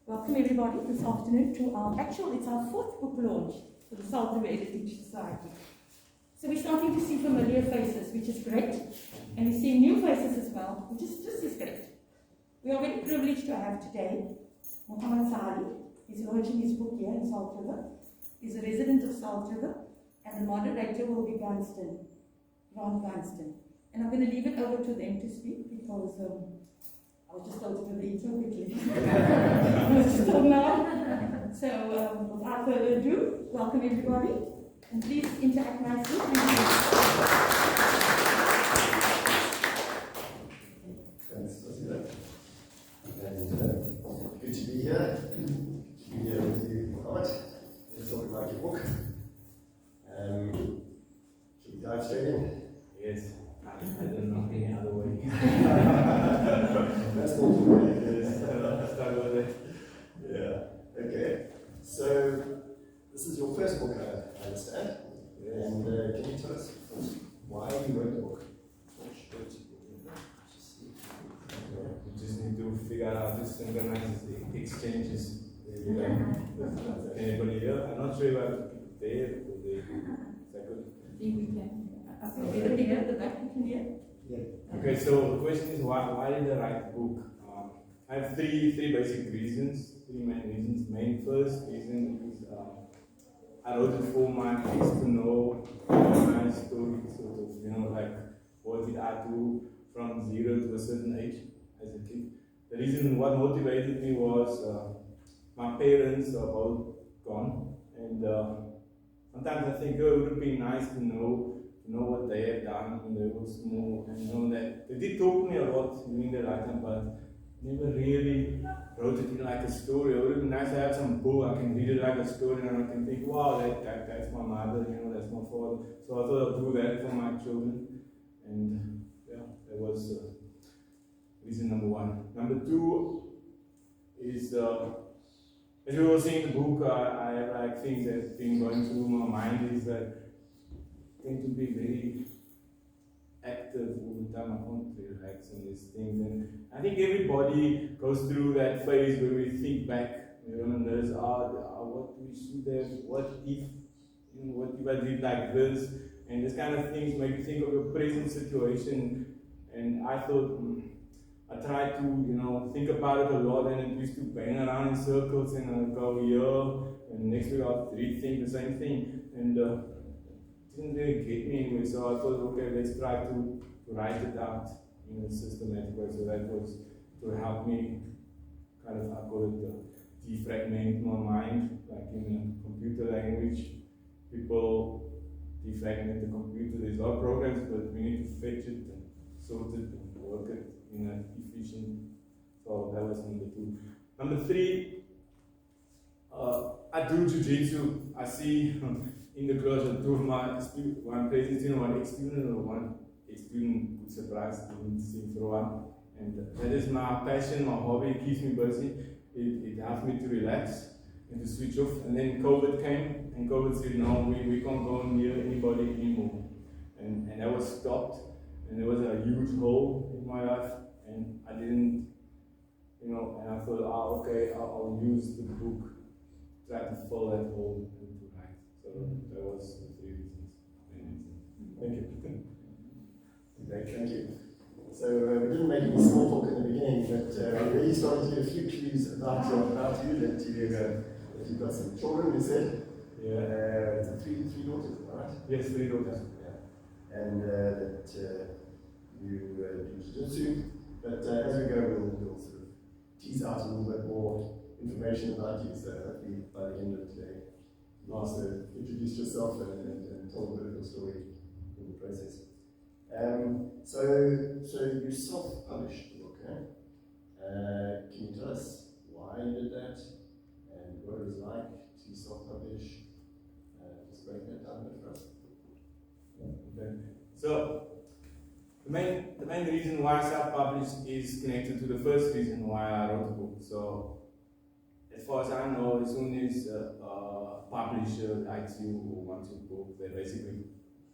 Welcome everybody this afternoon to it's our fourth book launch for the South River Editing Society. So we're starting to see familiar faces, which is great, and we're seeing new faces as well, which is just as great. We are very privileged to have today Mohammed Sahari. He's launching his book here in South River. He's a resident of South River, and the moderator will be Ron Gunston. And I'm going to leave it over to them to speak because I was just told to do the intro quickly. I was just told now. So without further ado, welcome everybody, and please interact nicely. Thank you. Thanks, Rosita. And good to be here. Good to be here with you, Mohammed. Let's talk about your book. Should we dive straight in? Yes. I don't know any other way. That's more the way. Yes, start with it. Yeah. Okay. So this is your first book, I understand. Yes. And can you tell us why you wrote the book? We just need to figure out how to synchronize the exchanges. Anybody here? I'm not sure if I have to keep it there or there. Is that good? I think we can. I think we can hear the back. You can hear. Yeah. Okay, so the question is why did I write the book? I have three basic reasons, three main reasons. Main first reason is I wrote it for my kids to know my story, sort of, like what did I do from 0 to a certain age as a kid. The reason what motivated me was my parents are both gone, and sometimes I think it would be nice to know what they have done when they were small, and know that they did talk to me a lot during their lifetime, but never really wrote it in like a story. It would be nice to have some book, I can read it like a story and I can think, wow, that's my mother, that's my father. So I thought I'd do that for my children, and yeah, that was reason number one. Number two is, as you will see in the book, I have like things that have been going through my mind is that I tend to be very active all the time. I can't relax on these things, and I think everybody goes through that phase where we think back, and there's what we should have, what if I did like this, and this kind of things make you think of your present situation. And I thought I tried to think about it a lot, and it used to bang around in circles, and I'd go here, and next week I'd rethink the same thing, and didn't really get me anyway. So I thought, okay, let's try to write it out in a systematic way. So that was to help me kind of, I call it defragment my mind, like in a computer language. People defragment the computer. There's a lot of programs, but we need to fetch it and sort it and work it in an efficient. So that was number two. Number three, I do jiu-jitsu. I see in the class, two of my one president, one ex-student, or one ex-student could surprise student sing for one. And that is my passion, my hobby. It keeps me busy. It helps me to relax and to switch off. And then COVID came, and COVID said, no, we can't go near anybody anymore. And that was stopped. And there was a huge hole in my life, and I didn't, and I thought, okay, I'll use the book, try to fill that hole and to write. So that was the three reasons. Thank you. Great, thank you. So we didn't make any small talk in the beginning, but we really started to get a few clues about you, that you've got some children, you said? Yeah. Three daughters, right? Yes, 3 daughters. Yeah. And that you do jiu-jitsu, but as we go, we'll sort of tease out a little bit more information about you, so hopefully by the end of today, you also introduce yourself and tell a bit of your story in the process. So you self-published the book, eh? Can you tell us why you did that and what it was like to self-publish? Just break that down a bit for us. Okay. So the main reason why I self-published is connected to the first reason why I wrote the book. So as far as I know, as soon as a publisher likes you or wants your book, they basically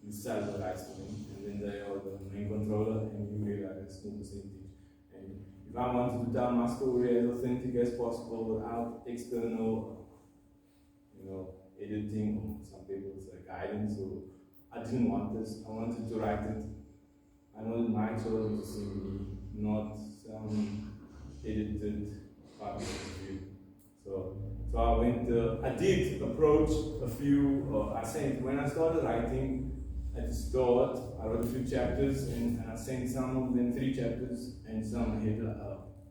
you sell the rights to them, and then they are the main controller, and you realize a small percentage. And if I wanted to tell my story as authentic as possible without external, editing, or some people say guidance, or I didn't want this. I wanted to write it. I wanted my children to see me, not some edited published view. So I did approach a few, when I started writing, at the start, I wrote a few chapters, and I sent some of them 3 chapters and some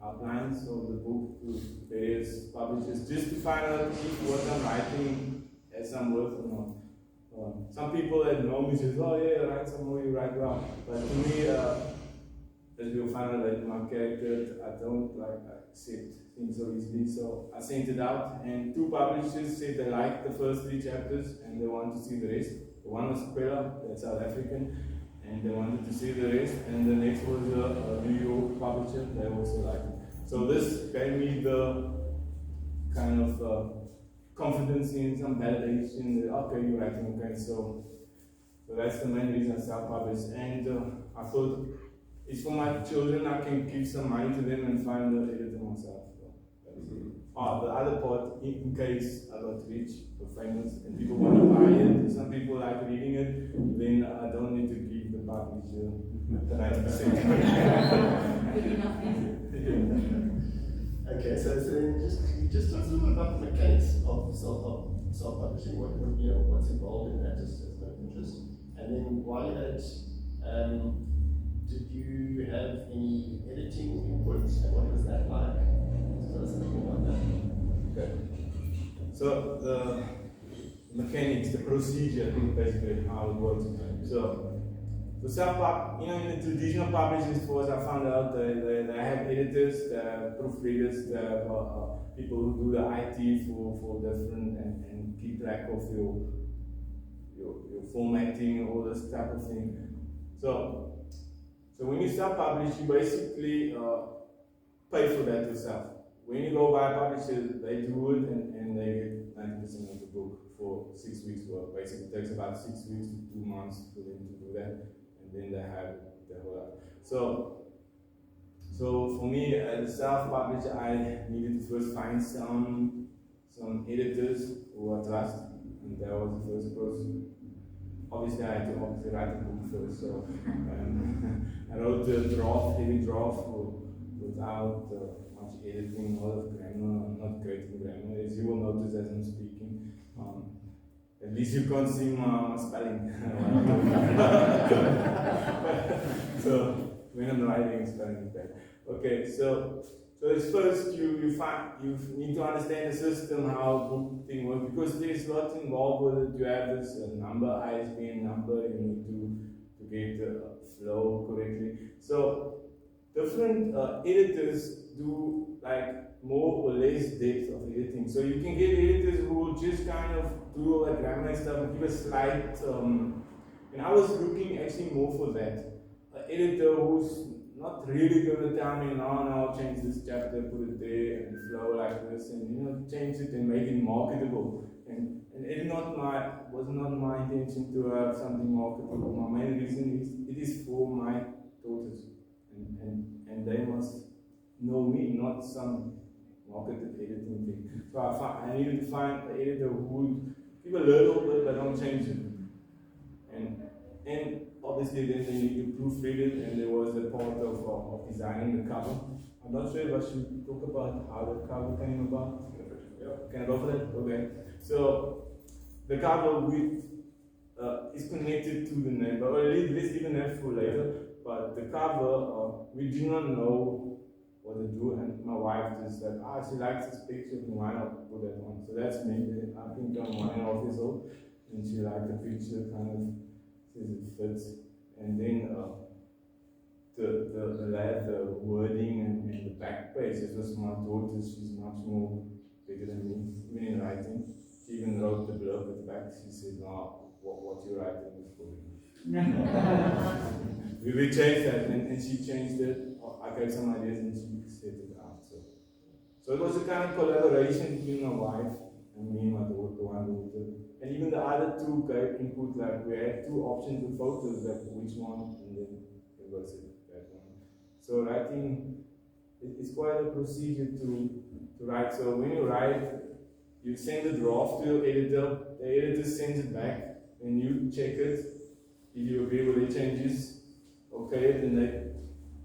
outlines of the book to various publishers, just to find out if what I'm writing has some worth or not. Some people that know me say, oh yeah, write some more, you write well. But to me, as you'll find out later, my character, I don't accept things so easily. So I sent it out, and 2 publishers said they liked the first 3 chapters and they want to see the rest. One was Quella, that's South African, and they wanted to see the rest. And the next was a New York publisher, they also liked it. So this gave me the kind of confidence in some validation that, okay, you're writing, okay. So that's the main reason I self-published. And I thought, it's for my children, I can give some money to them and find the editor myself. The other part, in case I got rich or famous and people want to buy it, some people like reading it, then I don't need to give the publisher the 90%. Okay, so just talk a little bit about the mechanics of self-publishing. What's involved in that, just as an interest, and then while you're at it, did you have any editing input, and what was that like? Tell us something about that. Okay. So the mechanics, the procedure, basically how it works. So in the traditional publishing force, I found out they have editors, they have proofreaders, they have people who do the IT for different and keep track of your formatting, all this type of thing. So when you self-publish, you basically pay for that yourself. When you go by a publisher, they do it and they get 90% of the book for 6 weeks work. Basically, it takes about 6 weeks to 2 months for them to do that, and then they have the whole lot. So for me, as a self-publisher, I needed to first find some editors who I trust, and that was the first process. Obviously, I had to write the book first, so I wrote the heavy draft without much editing, a lot of grammar, not great in grammar, as you will notice as I'm speaking. At least you can't see my spelling. So when I'm writing, spelling is bad. Okay, so it's first you need to understand the system, how book thing works, because there's a lot involved with it. You have this number, ISBN number, you need to get the flow correctly. So different editors do more or less depth of editing. So you can get editors who will just kind of do all the grammar and stuff and give a slight, and I was looking actually more for that. An editor who's not really going to tell me, no, I'll change this chapter, put it there, and flow like this, and change it and make it marketable. And it was not my intention to have something marketable. My main reason is it is for my daughters, and they must know me, not some marketed editing thing. So I needed to find an editor who would give a little bit but don't change it. And obviously then they need to proofread it, and there was a part of designing the cover. I'm not sure if I should talk about how the cover came about. Can I go for that? Okay. So the cover is connected to the name, but let's leave the name for later. But the cover, we do not know what to do, and my wife just said, she likes this picture, and why not put that one? So that's me. I think I'm 1.5 years old, and she liked the picture, kind of says it fits. And then the wording and the back page, it was my daughter, she's much more bigger than me, even in writing. She even wrote the blurb at the back. She said, no, what you're writing is for me. We changed that, and she changed it. I gave some ideas and she set it out. So it was a kind of collaboration between my wife and me and my daughter, one daughter. and even the other two gave input, like we had two options with photos, like which one, and then it was that one. So writing, it's quite a procedure to write. So when you write, you send the draft to your editor, the editor sends it back, and you check it. If you agree with the changes, okay, then they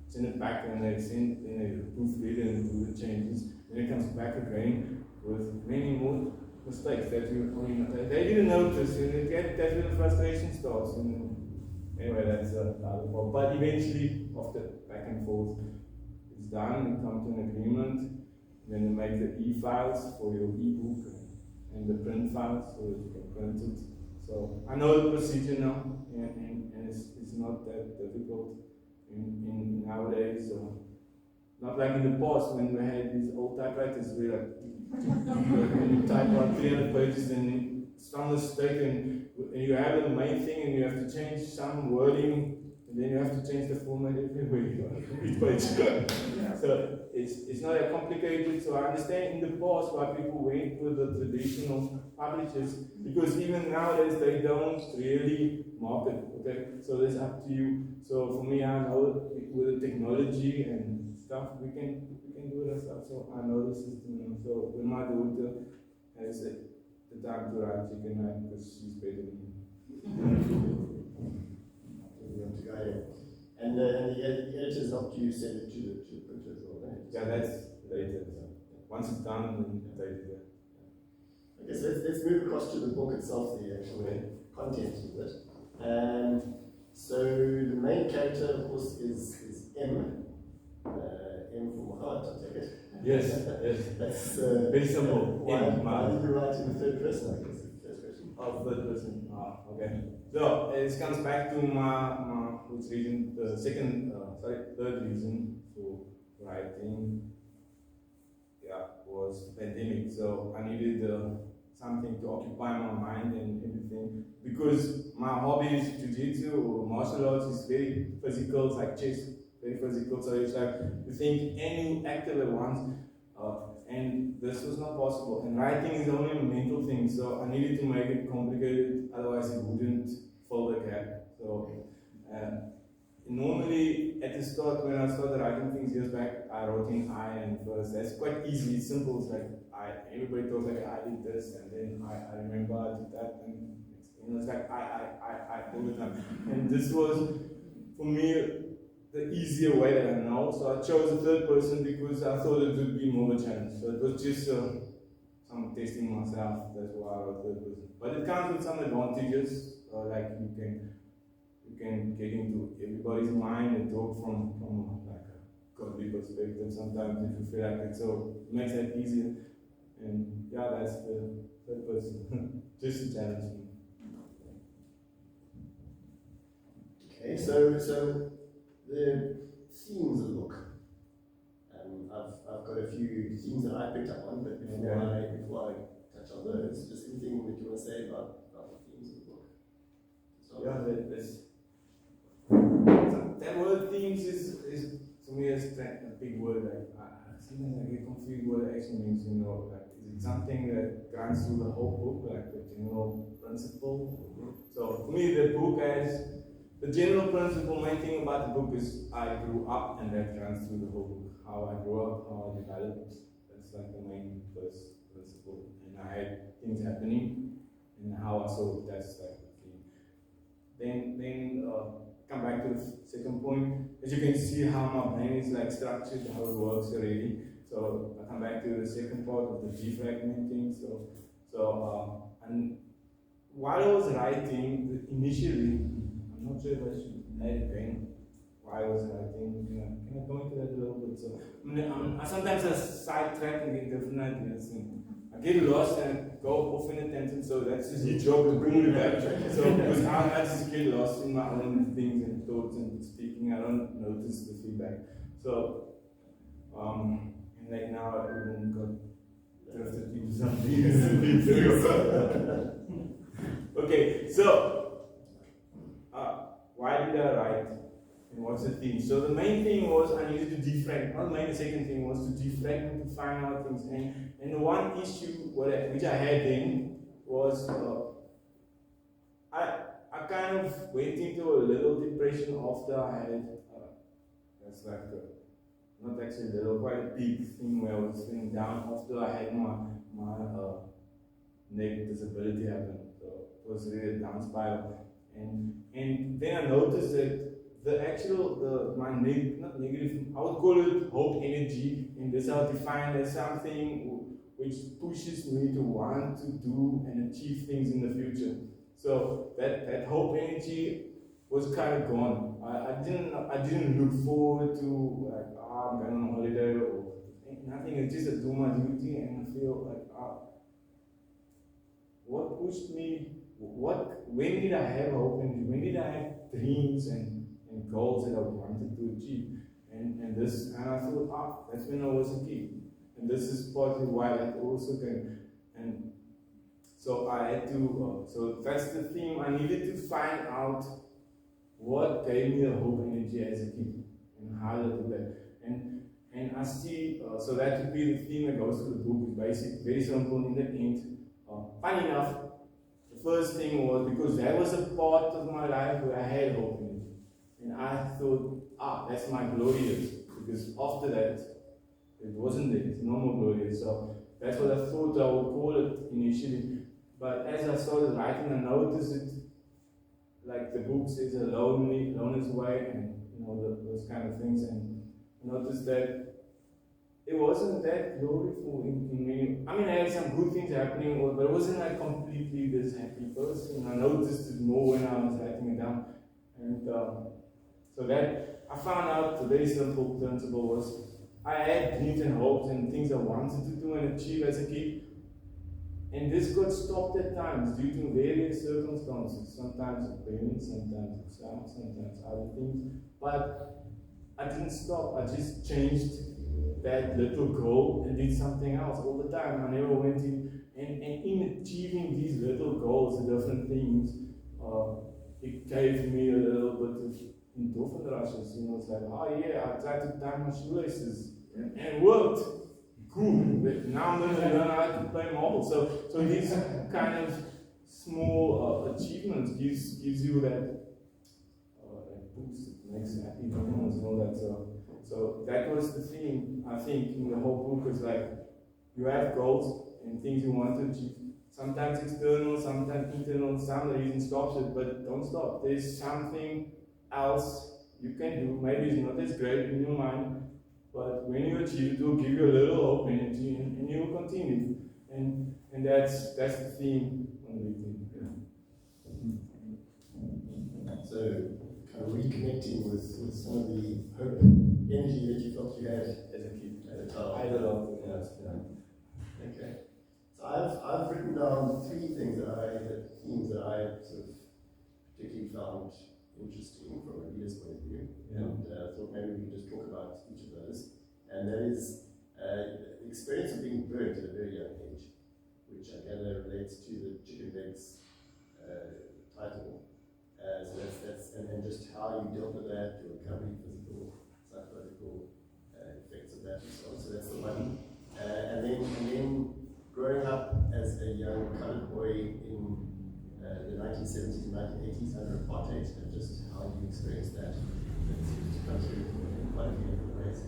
send it back and they proofread it and do the changes. Then it comes back again with many more mistakes that they didn't notice, and that's where the frustration starts. And anyway, that's the other part. But eventually, after back and forth, it's done. We come to an agreement. Then you make the e-files for your ebook and the print files so that you can print it. So I know the procedure now, and it's not that difficult in nowadays. So not like in the past when we had these old typewriters where when you type out 300 pages and some mistake and you have the main thing and you have to change some wording and then you have to change the format everywhere you go, each page. So it's not that complicated. So I understand in the past why people went with the traditional publishers, because even nowadays they don't really market. Okay, so it's up to you. So for me, I know with the technology and stuff, we can do it ourselves. So I know the system. And so when my daughter has the time to write, she can write because she's better than me. And the editors helped you send it to the printer as well, right? Yeah, that's later. So once it's done, then later. Okay, so let's move across to the book itself, the actual content of it. So the main character, of course, is M. M from heart, I take it. Yes, yes. That's very simple. Why did you write in the third person, I guess? First person. Oh, third person. Okay. So it comes back to my which reason, the third reason for writing. Yeah, was pandemic. So I needed something to occupy my mind and everything, because my hobby is jiu-jitsu or martial arts is very physical. It's like chess, very physical. So it's like you think any active at once. And this was not possible. And writing is only a mental thing, so I needed to make it complicated, otherwise it wouldn't fill the gap. So normally at the start, when I started writing things years back, I wrote in I and first. That's quite easy, it's simple. It's like everybody talks like I did this, and then I remember I did that, and it's like I all the time. And this was for me the easier way that I know. So I chose the third person because I thought it would be more of a challenge. So it was just some testing myself. That's why I wrote third person. But it comes with some advantages, like you can get into everybody's mind and talk from like a godly perspective sometimes if you feel like it. So it makes that easier. And yeah, that's the third person. Just a challenge me. Okay, so the themes of the book. I've got a few themes that I picked up on, but before I touch on those, just anything that you want to say about the themes of the book? So that word themes is to me a big word. Like sometimes I get confused what it actually means. You know, like is it something that runs through the whole book, like the general principle? So for me, the book has the general principle. Main thing about the book is I grew up, and that runs through the whole book. How I grew up, how I developed. That's like the main first principle. And I had things happening, and how I saw it. That's like the thing. Then come back to the second point. As you can see, how my brain is like structured, how it works already. So I come back to the second part of the defragmenting. And while I was writing initially, I'm not sure if I should add it in. Why I was writing, can I go into that a little bit? So sometimes I sidetrack and get different ideas. And I get lost and go off in a tangent. So that's just your job to bring me back. So because I just get lost in my own things and thoughts and speaking, I don't notice the feedback. So and like now I even got drifted into something. Okay, so why did I write? And what's the theme? So the main thing was I needed to defragment. Not the main, the second thing was to defragment, to find out things. And the one issue which I had then was kind of went into a little depression after I had, that's like not actually little, quite a big thing where I was feeling down after I had my neck disability happen. So it was really a down spiral. And then I noticed that my not negative, I would call it hope energy, and this I'll define as something which pushes me to want to do and achieve things in the future. So that hope energy was kind of gone. I didn't look forward to like, I'm going on holiday or nothing. It's just to do my duty, and I feel like, what pushed me? When did I have hope energy? When did I have dreams and goals that I wanted to achieve? And I thought, that's when I was a kid. And this is partly why that also came. And so I had to, so that's the theme. I needed to find out what gave me the hope energy as a kid and how to do that. And I see, so that would be the theme that goes to the book. It's basic, very simple in the end. Funny enough, the first thing was because that was a part of my life where I had hope energy. And I thought, that's my glorious. Because after that, it wasn't there. It's no more glorious. So that's what I thought I would call it initially. But as I started writing, I noticed it, like the book says, a loneliness way, and those kind of things. And I noticed that it wasn't that gloriful in many. I mean, I had some good things happening, but it wasn't like completely this happy person. I noticed it more when I was writing it down. And so that I found out the very simple principle was I had dreams and hopes and things I wanted to do and achieve as a kid. And this got stopped at times due to various circumstances. Sometimes it rained, sometimes it snowed, sometimes other things. But I didn't stop. I just changed that little goal and did something else all the time. I never went in. And in achieving these little goals and different things, it gave me a little bit of endorphin rushes. It's like, I tried to tie my shoelaces and it worked. Cool. But now I'm going to learn how to play marble. So these kind of small achievements gives you that boost. It makes happy hormones and all that. So that was the theme, I think, in the whole book. Is like you have goals and things you want to achieve. Sometimes external, sometimes internal. Some reason stops it, but don't stop. There's something else you can do. Maybe it's not as great in your mind, but when you achieve it, it will give you a little hope energy, and you will continue. And that's the theme on the thing. Yeah. So, kind of reconnecting with some of the hope energy that you felt you had as a kid, at a child. I had a lot. Yes. Yeah. Okay. So I've written down three things themes that I sort of particularly found interesting from a reader's point of view. Yeah. And thought maybe we could just talk about each of those. And that is the experience of being burnt at a very young age, which I gather relates to the chicken legs title. So that's and just how you dealt with that, your recovery, physical, psychological effects of that, and so on. So that's the one. And then growing up as a young coloured boy in the 1970s and 1980s under apartheid, and just how you experienced that. That seems to come through in quite a few different ways.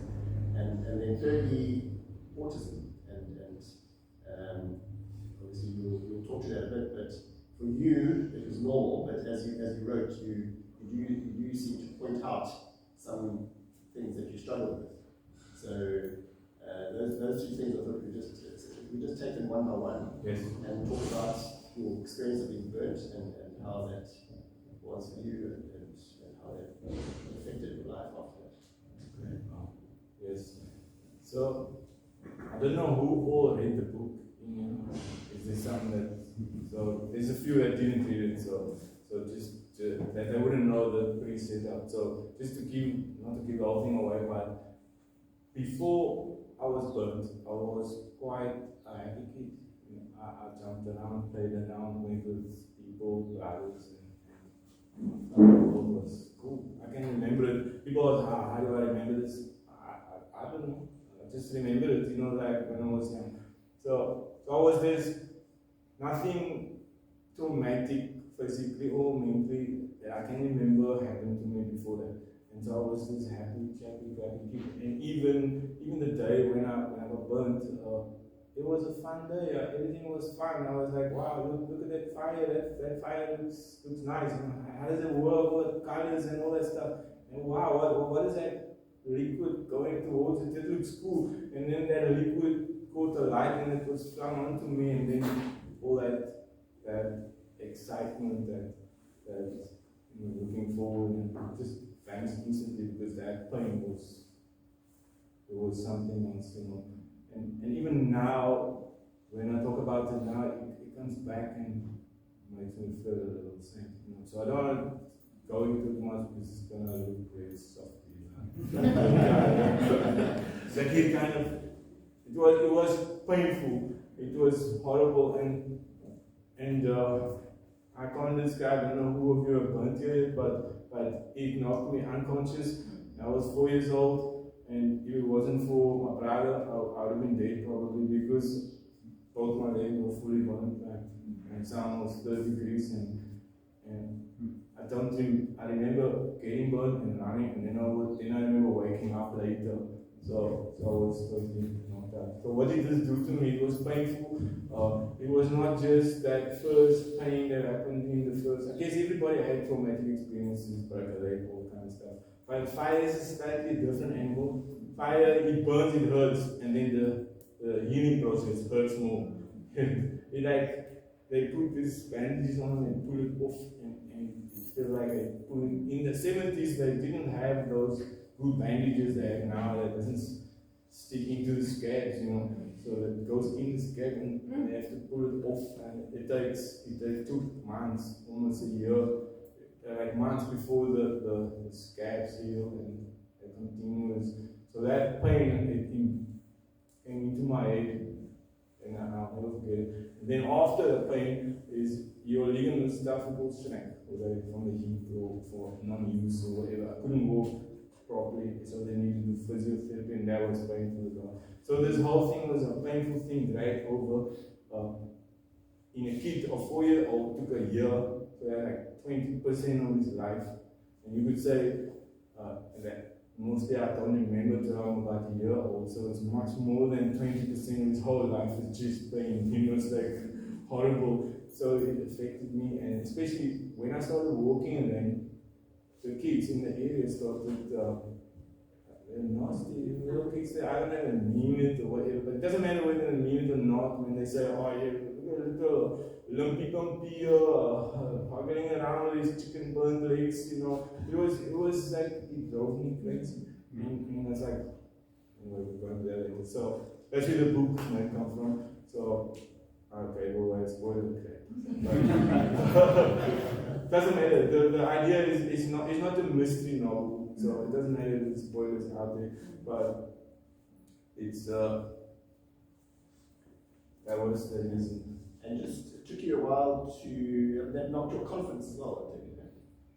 And then thirdly, autism. And obviously you'll talk to that a bit, but for you it was normal, but as you wrote, you seem to point out some things that you struggled with. So those two things I thought we just take them one by one. Yes. And talk about your experience of being burnt and how that was for you and how that affected your life after that. Great. Yes. So I don't know who all read the book. Is there some that? So there's a few that didn't read it. So just that they wouldn't know the pre-setup. So just to not to give the whole thing away, but before I was burnt, I was quite a happy kid. I jumped around, played around, went with people, brothers, and the world was cool. I can remember it. People ask, how do I remember this? I don't know. I just remember it, like when I was young. So I was there's nothing traumatic physically or mentally that I can remember happened to me before that. And so I was this happy, chappy, happy kid. And even the day when I got burnt, it was a fun day. Everything was fun. I was like, wow, look at that fire. That fire looks nice. You know, how does it work? What colors and all that stuff? And wow, what is that liquid going towards it? It looks cool. And then that liquid caught the light and it was flung onto me, and then all that excitement that you know, looking forward, and just vanished instantly because that pain was something else, you know. And even now, when I talk about it now, it comes back and makes me feel a little sad, you know. So I don't want to go into it much because it's gonna look very softly. So it kind of, it was painful, it was horrible, and I can't describe, I don't know who of you have gone through it, but it knocked me unconscious. I was 4 years old, and if it wasn't for my brother, I would have been dead probably, because both my legs were fully burnt, and some was 30 degrees, and I remember getting burnt and running, and then I remember waking up later. So I was totally knocked out. So what did this do to me? It was painful. It was not just that first pain that happened in the first. I guess everybody had traumatic experiences, broke a leg, all kind of stuff. But fire is a slightly different angle. Fire, it burns, it hurts, and then the healing process hurts more. It like they put these bandages on and pull it off, and it feels like they pull it. In the 70s, they didn't have those good bandages they have now that doesn't stick into the scabs, you know. So it goes in the scab and they have to pull it off, and it took months, almost a year, like months before the scabs heal, and it continues. So that pain, it came into my head, and I'll never forget it. And then after the pain is your ligament stuff will shrink, whether from the heat or for non-use or whatever. I couldn't walk properly, so they needed to do physiotherapy, and that was painful as well. So this whole thing was a painful thing dragged over. In a kid of 4-year-old, took a year, so that like 20% of his life. And you could say that mostly I don't remember till I'm about a year old, so it's much more than 20% of his whole life is just pain. You know, it's like horrible. So it affected me, and especially when I started walking again, the kids in the area started they're nasty. Little kids, I don't know, mean it or whatever, but it doesn't matter whether they mean it or not. When they say, oh yeah, look at a little lumpy pumpy hoggling around with his chicken burnt legs, you know, it was like, it drove me crazy. And I was like, anyway, we're going to that later. So that's where the book might come from. So okay, well, I spoiled it. Doesn't matter. The idea is not a mystery novel, so it doesn't matter if the spoilers out there. But it's that was the reason. And just it took you a while to that knocked your confidence as well,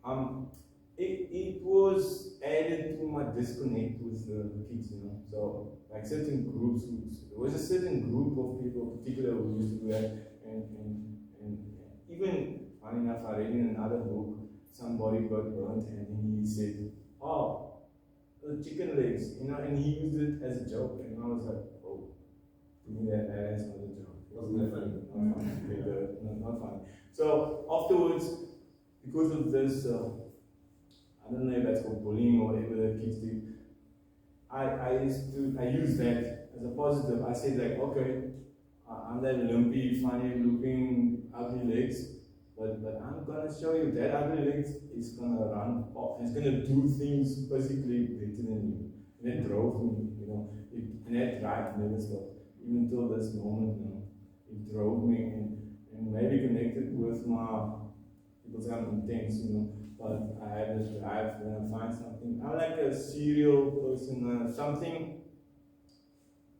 I think. It was added to my disconnect with the kids, you know. So like certain groups, there was a certain group of people, particularly who used to do that, and even funny enough, I read in another book, somebody got burnt, and he said, "Oh, the chicken legs," you know, and he used it as a joke, and I was like, "Oh, to me that's not a joke." Wasn't that funny? Not funny. Not funny. So afterwards, because of this. I don't know if that's called bullying or whatever the kids do. I used that as a positive. I said like, okay, I'm that lumpy, funny looking, ugly legs, but I'm gonna show you that ugly legs is gonna run off. It's gonna do things physically better than you. And that drove me, you know. And that drive never stopped, even till this moment. You know, it drove me and maybe connected with my. People say I'm intense, you know. But I have this drive when I find something. I'm like a serial person. Something,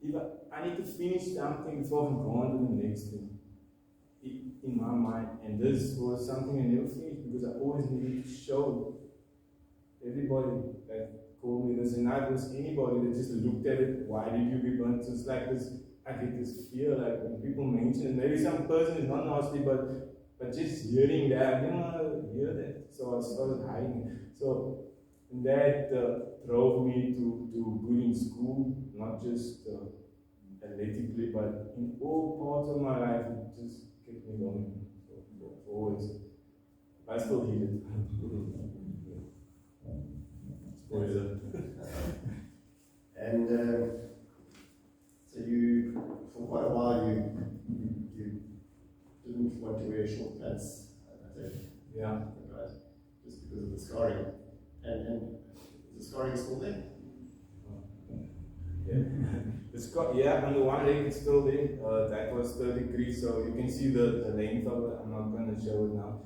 if I need to finish something before I'm going to the next thing. In my mind, and this was something I never finished because I always needed to show everybody that called me this, and not just anybody that just looked at it. Why did you be burnt? So it's like this. I get this fear, like when people mention it. Maybe some person is not nasty, but But just hearing that, I didn't want to hear that, so I started hiding it. So that drove me to good in school, not just athletically, but in all parts of my life, it just kept me going. So always. I still hear it. Spoiler. And so you, for quite a while, you didn't want to wear short pants, I think. Yeah. Right? Just because of the scarring. And is the scarring still there? Yeah. Yeah, on the one leg it's still there. That was 30 degrees, so you can see the length of it. I'm not going to show it now.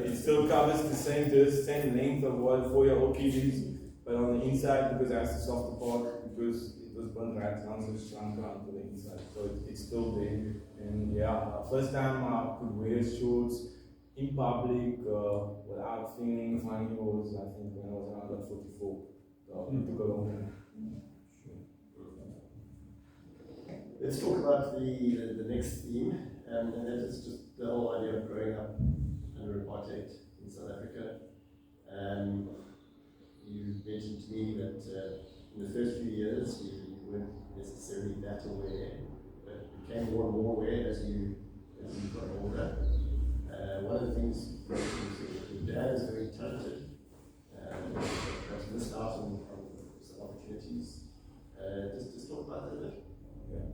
It still covers the same length of what 4-year-old kid is, but on the inside, because that's the softer part, because it was burnt right down, so it's shrunk around to the inside. So it's still there. And yeah, first time I could wear shorts in public without feeling funny was, I think, when I was around like 44. So it took a long time. Let's talk about the next theme, and that is just the whole idea of growing up under apartheid in South Africa. You mentioned to me that in the first few years you weren't necessarily that aware, but became more and more aware as you got older. One of the things you mentioned is that your dad is very talented, perhaps missed out on some opportunities. Just talk about that a bit. Yeah.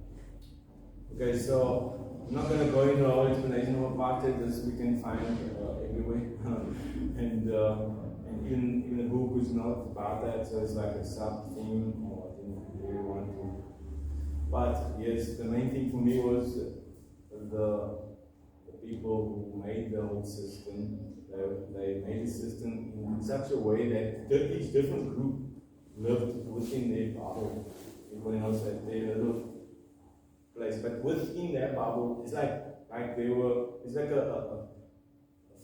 Okay, so I'm not going to go into all explanation of apartheid, as we can find everywhere. and even the book is not about that, so it's like a sub-theme, or I didn't really want to. But yes, the main thing for me was the people who made the whole system. They made the system in such a way that each different group lived within their bubble. Everybody knows that their little place, but within that bubble, it's like it's like a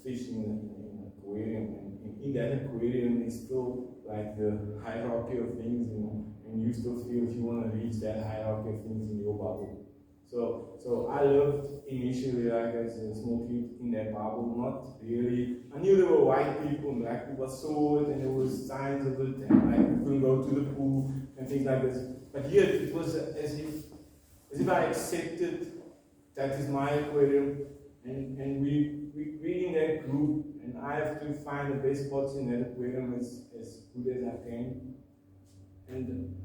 fish in an aquarium, and in that aquarium is still like the hierarchy of things, and you still feel if you want to reach that hierarchy of things in your bubble. So I lived initially like as a small kid in that bubble, not really. I knew there were white people and black people, I saw it, and there was signs of it, and like we couldn't go to the pool and things like this. But here it was as if I accepted that is my aquarium, and we in that group, and I have to find the best spots in that aquarium as good as I can. And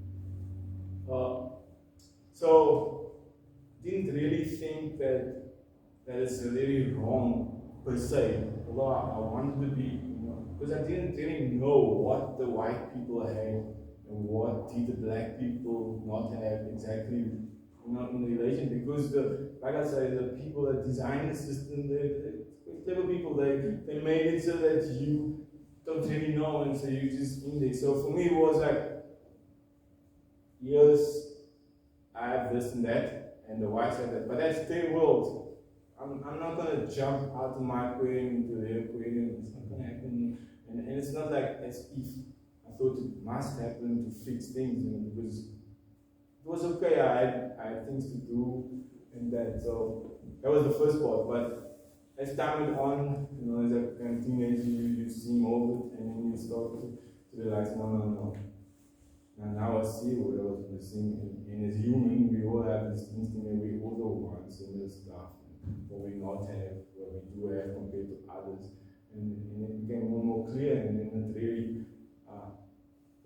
so didn't really think that it's really wrong per se, although I wanted to be, because I didn't really know what the white people had and what did the black people not have exactly, in relation, because like I say, the people that designed the system, they're clever people, they made it so that you don't really know, and so you just in there. So for me it was like, yes, I have this and that, and the whites have that, but that's their world. I'm not going to jump out of my aquarium into their aquarium. It's not going to happen, and it's not like as if I thought it must happen to fix things, because it was okay. I had things to do, and that. So that was the first part. But as time went on, as a kind of teenager, you see more of it, and then you start to realize, no. Now I see what I was missing, and as human, we all have this instinct that we also want similar stuff, what we not have, what we do have compared to others, and it became more and more clear, and then it really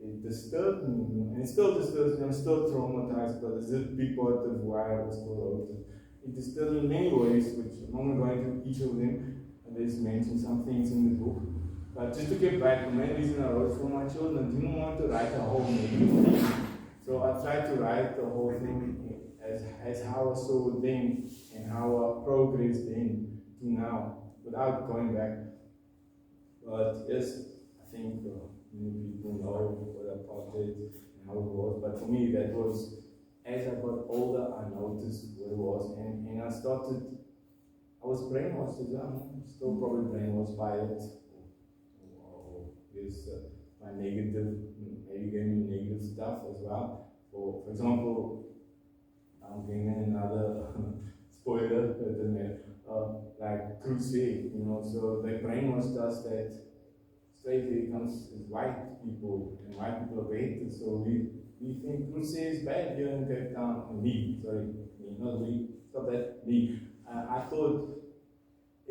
it disturbed me, and it still disturbs me. I'm still traumatized, but it's a big part of why I was still out. It disturbed me in many ways, which I'm not going to each of them, and there's mentioned some things in the book. But just to get back, the main reason I wrote for my children, I didn't want to write a whole negative thing. So I tried to write the whole thing as how I saw then and how I progressed then to now, without going back. But yes, I think many people know what apartheid and how it was. But for me, that was, as I got older, I noticed what it was. And I was brainwashed as well. I'm still probably brainwashed by it. Is my negative, maybe gave me negative stuff as well. For example, I'm giving another spoiler, like crusade, you know, so they brainwashed us that straight hair comes as white people, and white people are better, so we think crusade is bad here in Cape Town. Me, not we, stop that, me. I thought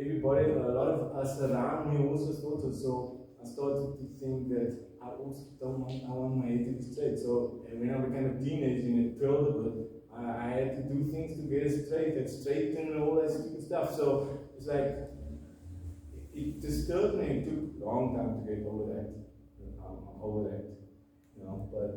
everybody, a lot of us around me also thought it, so I started to think that I also I want my hair to be straight. So when I became a teenager and it curled a bit, I had to do things to get it straight, and straighten and all that stupid stuff. So it's like, it disturbed me. It took a long time to get over that. I'm over that, you know. But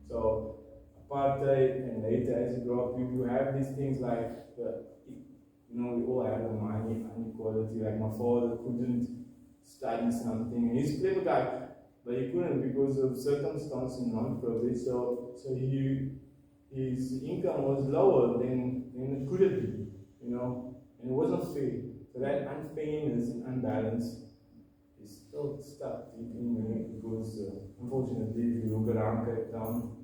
so apartheid, and later as you grow up, you have these things like you know, we all have a money inequality. Like my father couldn't study something, and he's a clever guy, but he couldn't because of circumstances and non-privilege. So his income was lower than it could have been, you know, and it wasn't fair. So that unfairness and unbalance is still stuck deep in me because, unfortunately, if you look around Cape Town,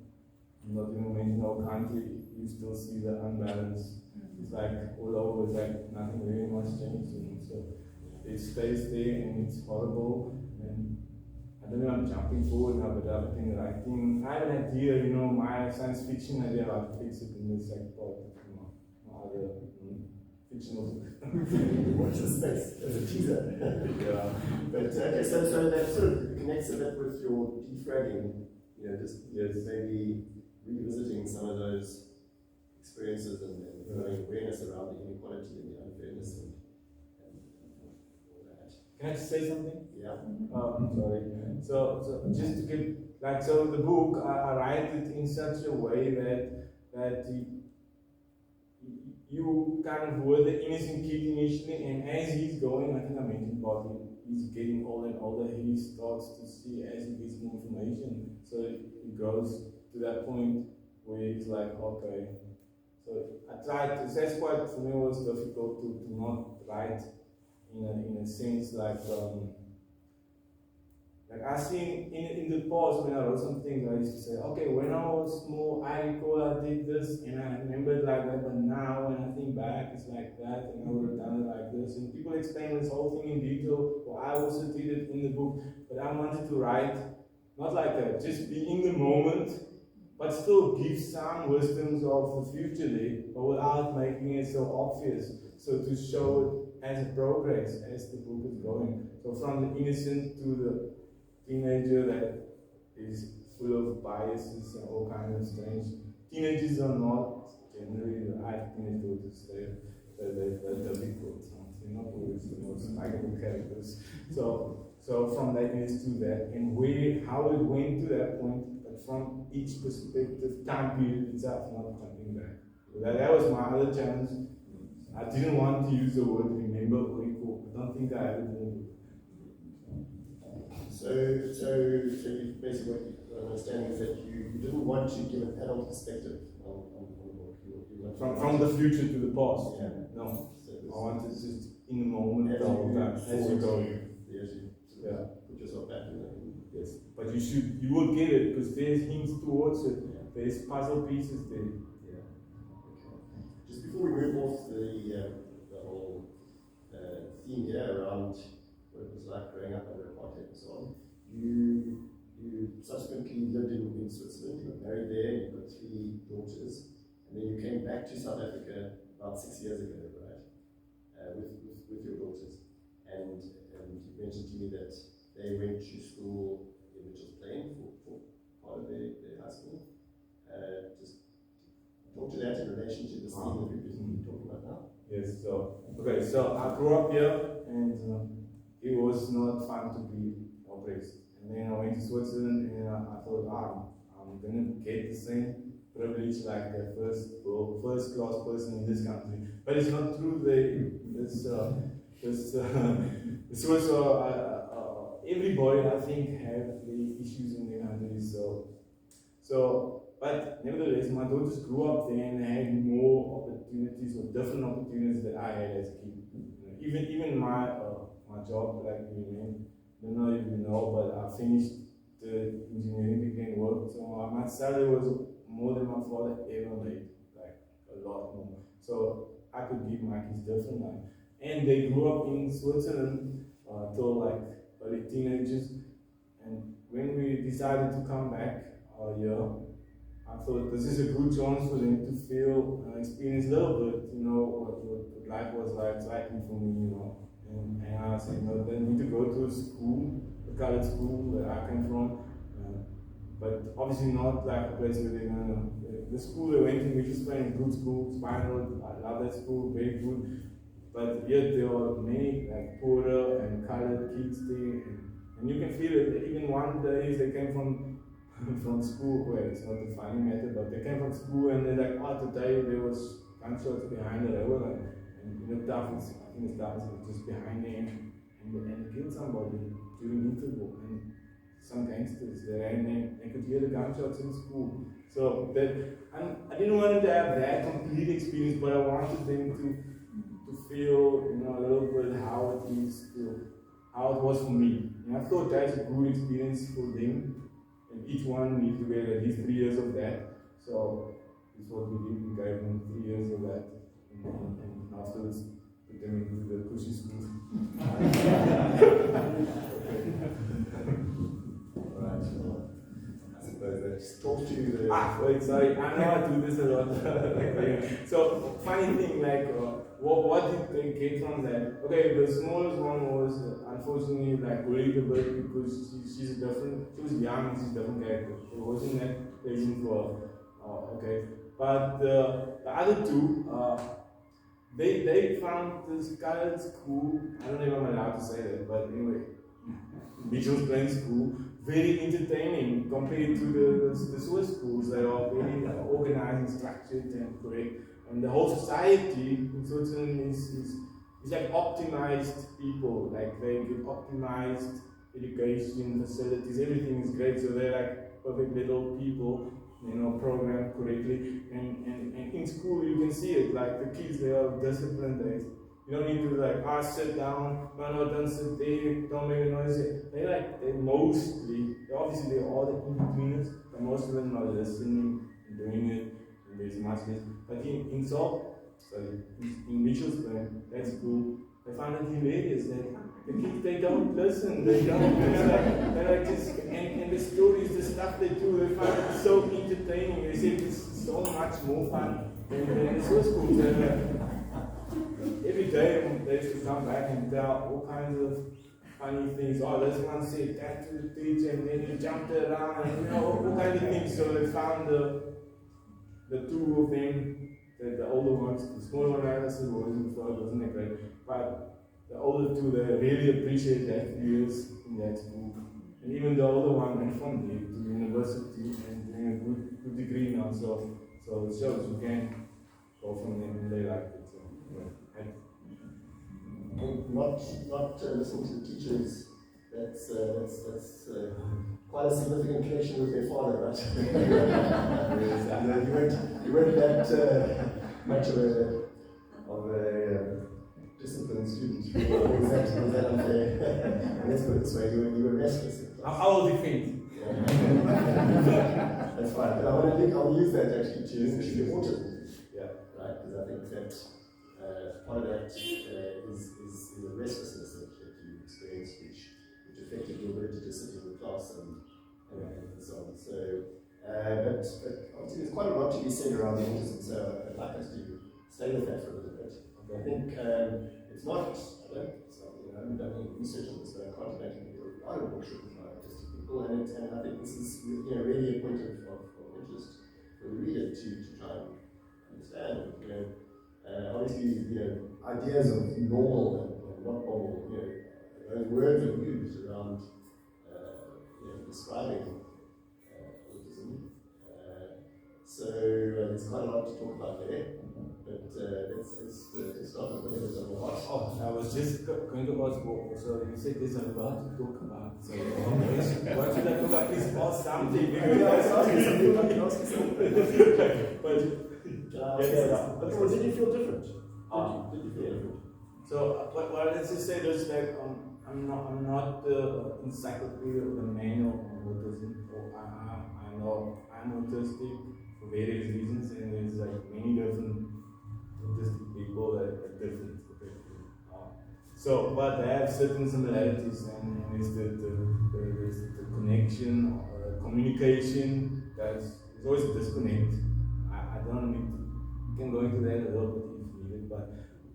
not even mention our country, you still see the unbalance. It's like all over, it's like nothing really much changed, you know. So it stays there and it's horrible. And I don't know, I'm jumping forward now, but I've been writing. I have an idea, you know, my science fiction idea, I'll fix it in the second part of my other fictional book. Watch the space as a teaser. Yeah. But okay, so that sort of connects a bit with your defragging, you know, just maybe revisiting some of those experiences and growing awareness around the inequality and the unfairness and all that. Can I just say something? Yeah. Sorry. So just to give, like, so the book, I write it in such a way that you kind of were the innocent kid initially, and as he's going, I think I mentioned about him, he's getting older and older, he starts to see as he gets more information. So it goes to that point where it's like, okay. So I tried to, that's quite, for me, it was difficult to not write in a sense like I seen in the past when I wrote some things, I used to say, okay, when I was small, I recall I did this and I remembered like that, but now when I think back, it's like that, and I would have done it like this. And people explain this whole thing in detail, or I also did it in the book, but I wanted to write, not like that, just be in the moment, but still give some wisdoms of the future there, but without making it so obvious. So to show it as a progress, as the book is going. So from the innocent to the teenager that is full of biases and all kinds of strange. Teenagers are not generally, I have teenage daughters, they're difficult. They're not always the most likable characters. So from that is to that, and how it went to that point, but from each perspective, time period itself, not jumping back. So that was my other challenge. I didn't want to use the word remember or recall. I don't think I have it in the book. So basically what I'm understanding is that you didn't want to give an adult perspective on the book. You From the future to the past. Yeah. No. So I wanted just in the moment the whole time. As you go. Put yourself back in there. Yes. But you will get it because there's hints towards it. Yeah. There's puzzle pieces there. Yeah. Okay. Just before we move off the whole theme here around what it was like growing up under apartheid and so on, you subsequently lived in Switzerland, you got married there, you've got 3 daughters, and then you came back to South Africa about 6 years ago, right? With your daughters. And you mentioned to me that they went to school in Mitchell's Plain for part of their high school. Just talk to that in relation to this theme that we've been talking about now. Yes, so I grew up here and it was not fun to be oppressed. And then I went to Switzerland and I thought, I'm going to get the same privilege like the first class person in this country. But it's not true. The Swiss everybody, I think, have the issues in their countries. But nevertheless, my daughters grew up there and they had more opportunities or different opportunities that I had as a kid. Even my job, like you mean, I don't know if you know, but I finished the engineering degree and work. So my salary was more than my father ever made, like a lot more. So I could give my kids different life. and they grew up in Switzerland till like early teenagers. And when we decided to come back here, I thought this is a good chance for them to feel, experience a little bit, what life was like slightly for me, And I said, they need to go to a school, a college school where I came from, but obviously not like a place where they're gonna. The school they went in, which is a good school, Spinal, I love that school, very good. But yet there are many like poorer and colored kids there, and you can feel it. Even one day they came from school. Well, it's not a funny matter, but they came from school and they're like, oh, today there was gunshots behind the road, and Duffels, I think it's Duffels, was just behind them, and killed somebody during interval. And some gangsters there, and they could hear the gunshots in school. So that I didn't want them to have that complete experience, but I wanted them to feel, a little bit how it was for me. And I thought that's a good experience for them, and each one needs to get at least 3 years of that. So this is what we did. We gave them 3 years of that, and afterwards put them into the pushy school. Right. I suppose that talk to the. Wait, sorry. I know I do this a lot. So, funny thing, what did they get from that? Okay, the smallest one was unfortunately worried a bit because she was young and she's a different character. It wasn't that patient for her. Okay. But the other two, they found this colored school. I don't know if I'm allowed to say that, but anyway, Mitchell's Plain School, very entertaining compared to the Swiss schools that are very organized and structured and correct. And the whole society in Switzerland is like optimized people, like they get optimized education, facilities, everything is great, so they're like perfect little people, programmed correctly. And in school you can see it, like the kids, they are disciplined. You don't need to sit down, no, don't sit there, don't make a noise. Obviously they are the in-betweeners, but most of them are listening and doing it, and there's much less. But in Mitchell's Plain, that school, I found it hilarious that the kids, they don't listen, they don't, they're just, and the stories, the stuff they do, they find it so entertaining. They say it's so much more fun than the Swiss schools. Every day they used to come back and tell all kinds of funny things. Oh, this one said that to the teacher, and then he jumped around, and all kinds of things. So they found the two of them, the older ones, the smaller one I said wasn't that great, but the older two, they really appreciate that few years in that school. And even the older one went from there to university and doing a good degree now. So it shows you can go from them and they like it. So, yeah. Not listening to the teachers, that's quite a significant connection with their father, right? You weren't that much of a disciplined student. Was that unfair? Let's put it this way, you were restless. I will defend. That's fine, but I'll use that actually to the autism. Yeah. Right, because I think that part of that is a restlessness that you experience, which affected your ability to sit in the class and so on. So, but obviously there's quite a lot to be said around the autism, so I'd like us to stay with that for a little bit. Okay. I think it's not, I haven't done any research on this, but I can't imagine there are a lot of books written by autistic people, and I think this is really a point of interest for the reader to try and understand. Obviously, ideas of normal and not normal, those words are used around describing autism. So there's quite a lot to talk about there. But let's start with whatever's on your heart. I was just going to ask, so you said there's a lot to talk about. So what should I talk about? Please ask something. Ask something. But did you feel different? Did you feel different? So, well, let's just say this, I'm not the encyclopedia or the manual on autism. I know I'm autistic for various reasons, and there's many different autistic people that are different. So, but they have certain similarities, and there's the connection, communication. There's always a disconnect. I don't need to, you can go into that a little bit if needed, but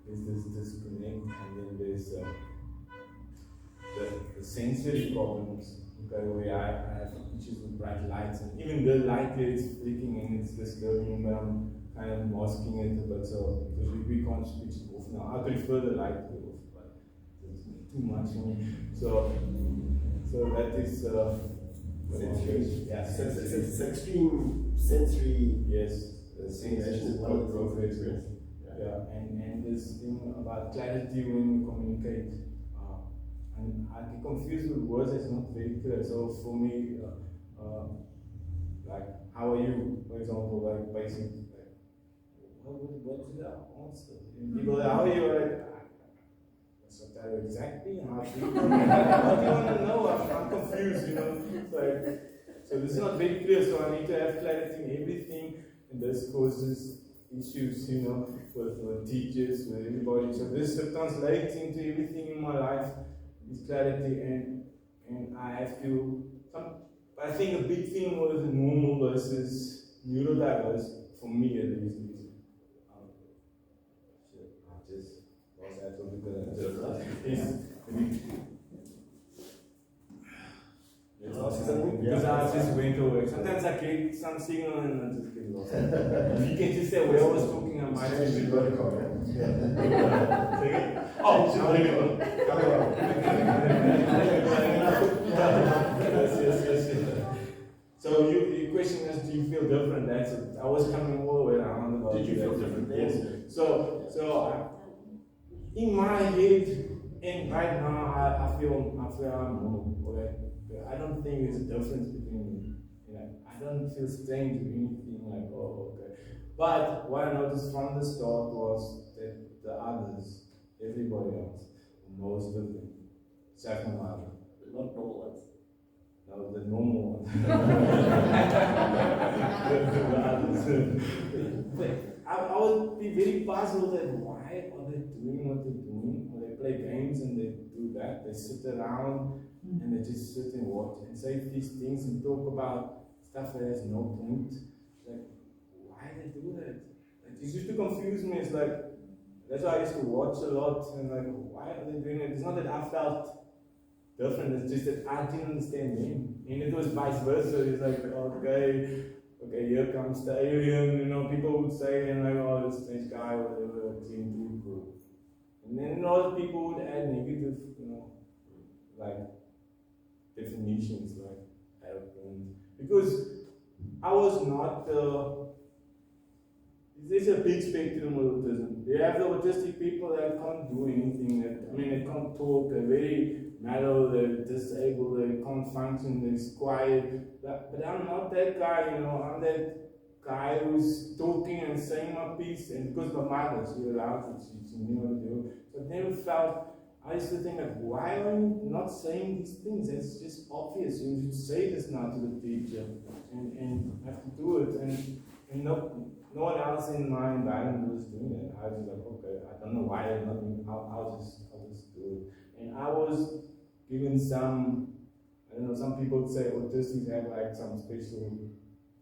there's this disconnect, and then there's the sensory problems. Okay, where I have issues with bright lights, and even the light here is flicking and it's disturbing, but I'm kind of masking it a bit, so because we can't switch it off now. I prefer the light to off, but it's too much for me. So that is sensory. Yeah, So it's extreme sensory. Yes, stimulation is one of the things we experience. Yeah, and this thing about clarity when you communicate. And I get confused with words that's not very clear. So for me, like, how are you, for example, like basic, like, what's the answer? And people, how are you? Like, that's what I exactly. How do you what do you want to know? I'm confused, you know. So this is not very clear. So I need to have clarity in everything, and this causes issues, you know, with teachers, with everybody. So this translates into everything in my life. Is clarity, and I have to. I think a big thing was normal versus neurodiverse for me at least. Shit, I just lost that topic because I just went over. Sometimes I get some signal and I just get lost. If you can just say where I was talking, I might have been got it. Oh, yes. So your question is, do you feel different? That's it. I was coming all the way around about. Did you feel different? Yes. So in my head, and right now, I feel I'm normal. Okay? I don't think there's a difference between me. You know, I don't feel strange or anything like, oh, okay. But what I noticed from the start was that the others, everybody else, most of them, except my mother. But not normal ones. No, the normal ones. the others. I would be very puzzled at why are they doing what they're doing? Or they play games and they do that. They sit around and they just sit and watch and say these things and talk about stuff that has no point. Like, why they do that? It used to confuse me. It's like, that's why I used to watch a lot and like, why are they doing it? It's not that I felt different, it's just that I didn't understand him. And it was vice versa. It's like, okay, here comes the alien, you know, people would say, and like, oh, this guy, whatever, seemed too cool. And then other people would add negative, you know, like definitions, like arrogant. Because I was not there's a big spectrum of autism. You have the autistic people that can't do anything. They can't talk. They're very mellow. They're disabled. They can't function. They're quiet. But I'm not that guy. You know, I'm that guy who's talking and saying my piece. And because my mother, she allowed it. She knew what to do. So I never felt. I used to think like, why are you not saying these things? It's just obvious. You should say this now to the teacher, and have to do it. And no one else in my environment was doing it. I was like, okay, I don't know why they're not doing it. I'll just do it. And I was given some, I don't know, some people would say autistics have like some special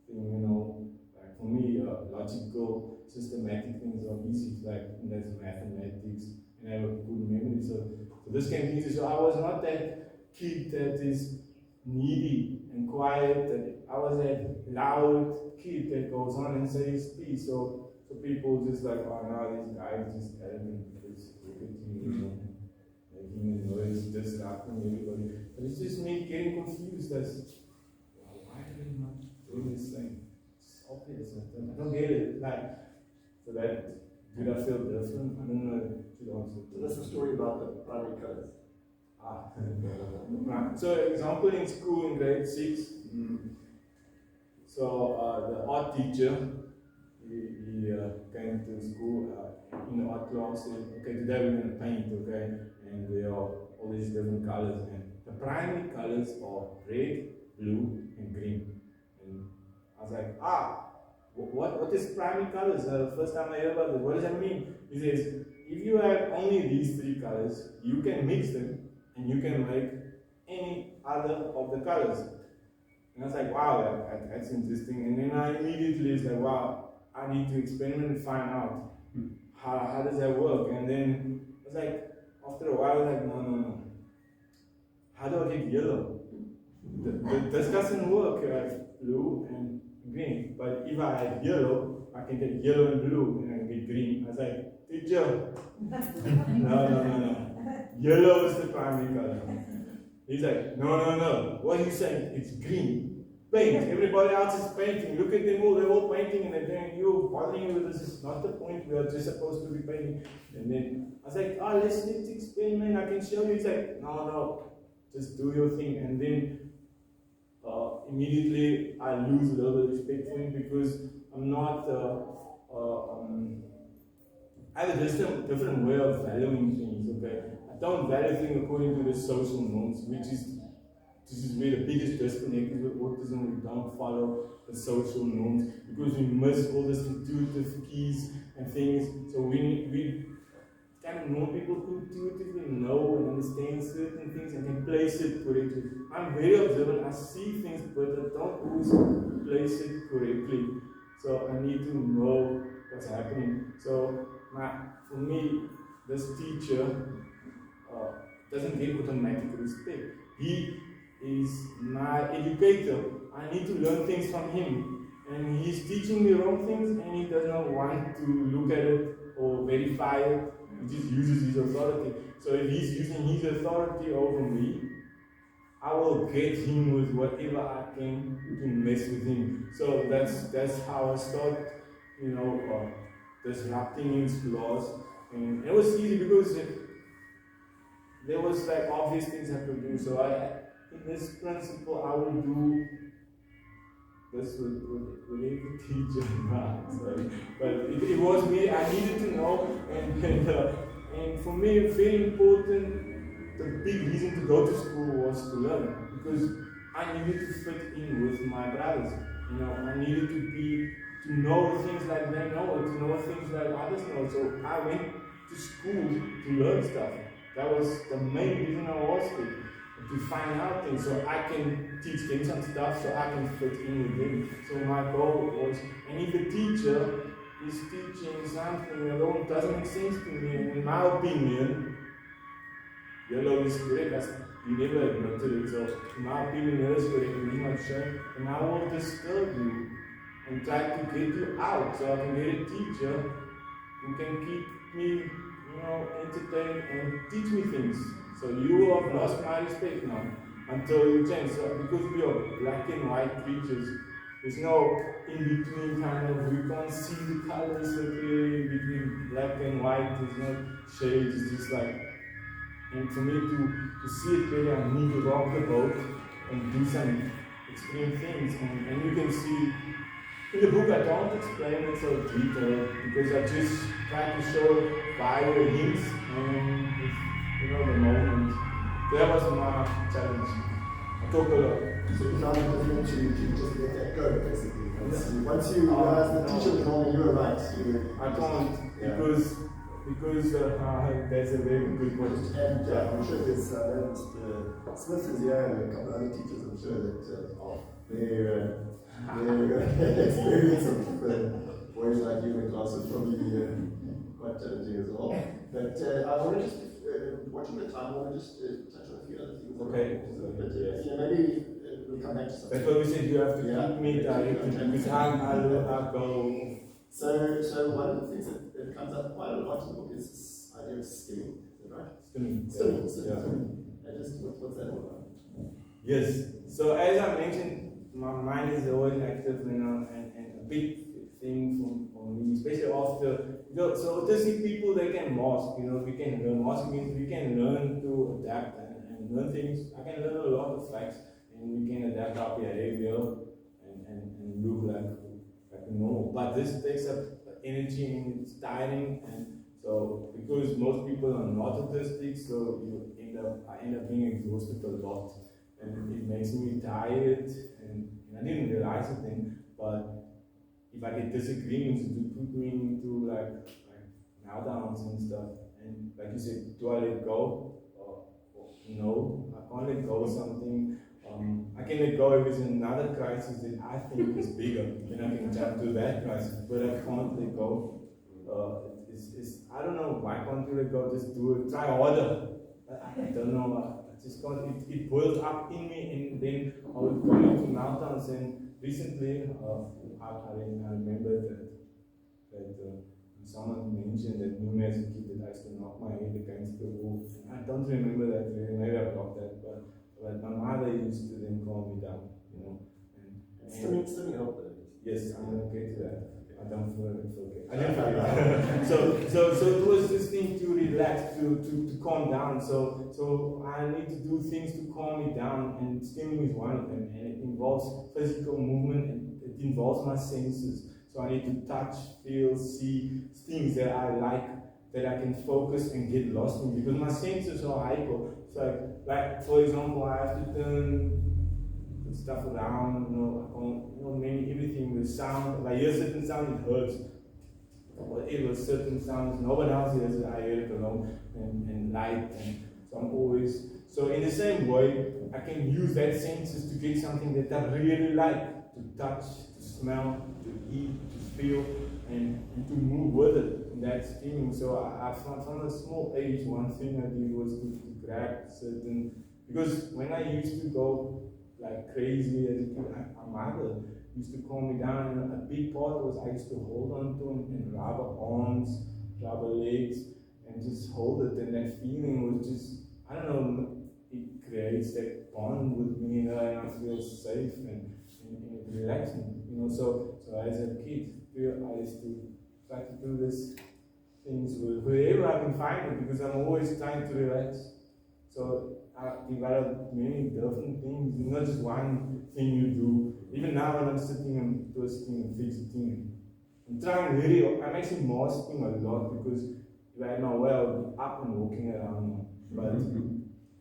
thing, you know. Like for me, logical, systematic things are easy, like that's mathematics, and I have a good memory. So this came easy. So I was not that kid that is needy and quiet. I was that loud kid that goes on and says peace. So people just like, oh no, this guy is just arrogant, just look at you, making a noise, disrupting everybody. But it's just me getting confused as, why are they not doing this thing? It's obvious. I don't get it. Like, so that, did I feel different? I don't know. So that's the story about the primary colors. So example in school in grade 6, so the art teacher, he came to school in the art class and said, okay, today we're going to paint, okay, and there are all these different colors, and the primary colors are red, blue, and green. And I was like, what is primary colors? The first time I heard about it, what does that mean? He says, if you have only these three colors, you can mix them and you can make any other of the colors. And I was like, wow, that's interesting. And then I immediately was like, wow, I need to experiment and find out how does that work. And then I was like, after a while, I was like, no. How do I get yellow? This doesn't work. I have blue and green. But if I had yellow, I can get yellow and blue, and I can get green. I was like, teacher, no. Yellow is the primary color. He's like, no. What are you saying? It's green. Paint. Everybody else is painting. Look at them all. They're all painting, and they're doing you bothering you with this. Is not the point. We are just supposed to be painting. And then I was like, let's experiment. I can show you. He's like, no. Just do your thing. And then immediately I lose a little bit of respect for him because I'm not. I have a different way of valuing things. Okay, I don't value things according to the social norms, this is where the biggest disconnect is with autism. We don't follow the social norms because we miss all these intuitive keys and things. So we kind of know people who intuitively know and understand certain things and can place it correctly. I'm very observant. I see things, but I don't always place it correctly. So I need to know what's happening. So for me, this teacher doesn't get automatic respect. He is my educator. I need to learn things from him. And he's teaching me wrong things and he does not want to look at it or verify it. He just uses his authority. So if he's using his authority over me, I will get him with whatever I can to mess with him. So that's how I start, disrupting his laws. And it was easy because there was like obvious things I could do. So in this principle, I will do this with the teacher. Sorry. But it was me. I needed to know, and for me, very important. The big reason to go to school was to learn because I needed to fit in with my brothers. I needed to know things like they know, to know things like others know. So I went to school to learn stuff. That was the main reason I was there, to find out things so I can teach them some stuff so I can fit in with them. So my goal was, and if a teacher is teaching something that doesn't make sense to me, in my opinion, yellow is correct. You never admitted it. So in my opinion, yellow is correct. You not sure, and I will disturb you and try to get you out so I can get a teacher who can keep me, entertained and teach me things. So you have lost my respect now until you change. So because we are black and white creatures, there's no in between kind of. We can't see the colors so clearly between black and white. There's no shades. It's just like. And for me to see it better, I need to rock the boat and do some extreme things. And you can see in the book, I don't explain it so detailed because I just try to show bio hints and the moment. That was my challenge. I talk a lot. So you found it difficult to just let that go, basically. Once you realize the teacher was wrong and you were right, I can't because that's a very good question. And I'm sure there's Mr. Smith is here and a couple other teachers. I'm sure that their experience of boys like you in class is probably quite challenging as well. But I want to just, watching the time, I want to just touch on a few other things. Okay. But maybe we'll come back to something. That's why we said you have to keep me directed because I'll go. So one of the things that comes up quite a lot in the book is this idea of stimming. Is that right? Stimming. And just what's that all about? Yes. So as I mentioned, my mind is always active, and a big thing for me, especially after. So autistic people, they can mask. We can learn. Mask means we can learn to adapt and learn things. I can learn a lot of facts, and we can adapt our behavior and look like normal. But this takes up energy and it's tiring, and so because most people are not autistic, so I end up being exhausted a lot, and it makes me tired, and I didn't realize it then, but if I get disagreements, it would put me into like meltdowns and stuff. And like you said, do I let go? No, I can't let go of something. I can let go if it's another crisis that I think is bigger, then I can jump to that crisis, but I can't let go. I don't know, why can't you let go? Just do it, try harder. I don't know, I just can't, it boils up in me, and then I would go into meltdowns. And recently, I remember that someone mentioned that me as a kid that I used to knock my head against the wall. I don't remember that really, maybe I blocked that, but my mother used to then calm me down, you know. And Stimming helped though. yes, I'm going to get to that. I don't forget. I didn't forget. so it was this thing to relax, to calm down. So I need to do things to calm me down, and stimming is one of them. And it involves physical movement, and it involves my senses. So I need to touch, feel, see things that I like, that I can focus and get lost in, because my senses are hyper. So like for example, I have to turn stuff around, maybe everything with sound. If I hear certain sound, it hurts. Whatever certain sounds, no one else hears it, I hear it alone, and light, and so I'm always, so in the same way, I can use that senses to get something that I really like, to touch, to smell, to eat, to feel, and to move with it. And that's feeling. So I found from a small age, one thing I did was to grab certain, because when I used to go like crazy as a kid, my mother used to calm me down, and a big part was I used to hold on to and rub her arms, rub her legs, and just hold it, and that feeling was just, I don't know, it creates that bond with me, and I feel safe and relaxing, so as a kid, I used to try to do these things with wherever I can find it, because I'm always trying to relax. So I developed many different things, not just one thing you do. Even now when I'm sitting and twisting and fidgeting, I'm trying really, I'm actually masking a lot, because if I had my way, I would be up and walking around. But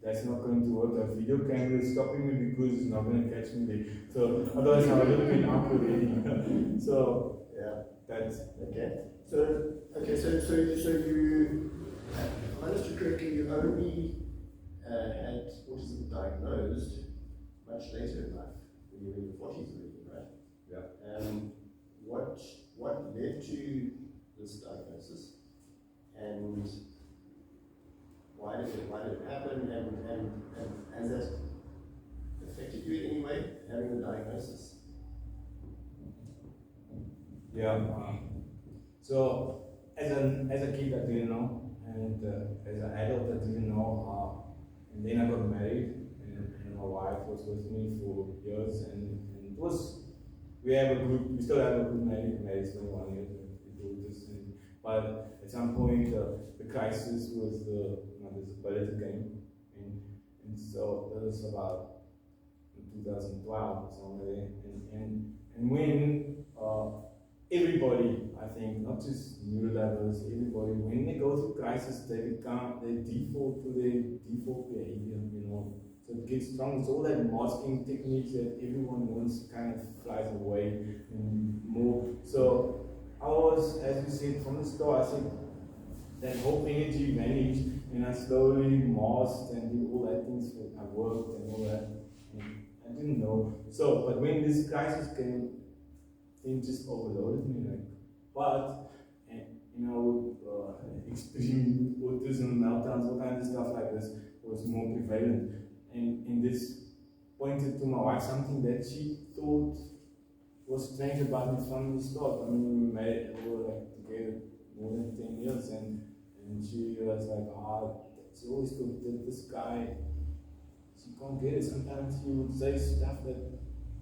that's not going to work. A video camera is stopping me because it's not going to catch me there. So otherwise I would have been up already. So yeah, that's okay. So you, if I understood correctly, you only had autism diagnosed much later in life, when you were in your 40s already, right? Yeah. What led to this diagnosis, and why did it happen, and has that affected you in any way, having the diagnosis? Yeah. So as a kid I didn't know, and as an adult I didn't know. And then I got married, and my wife was with me for years, and it was, we still have a good marriage 21 years with daughters, but at some point the crisis was the disability came, and so that was about 2012 or somewhere there, and when everybody, I think, not just neurodiverse, everybody, when they go through crisis, they default to their default behavior, So it gets strong. It's all that masking techniques that everyone wants kind of flies away and more. So I was, as you said from the start, I said that whole energy vanished, and I slowly masked and did all that things. I worked and all that. And I didn't know. So, but when this crisis came, things just overloaded me, but extreme autism, meltdowns, all kinds of stuff like this was more prevalent, and this pointed to my wife something that she thought was strange about me from the start. I mean, we were together more than 10 years, and she was like, she always thought that this guy, she can't get it. Sometimes he would say stuff that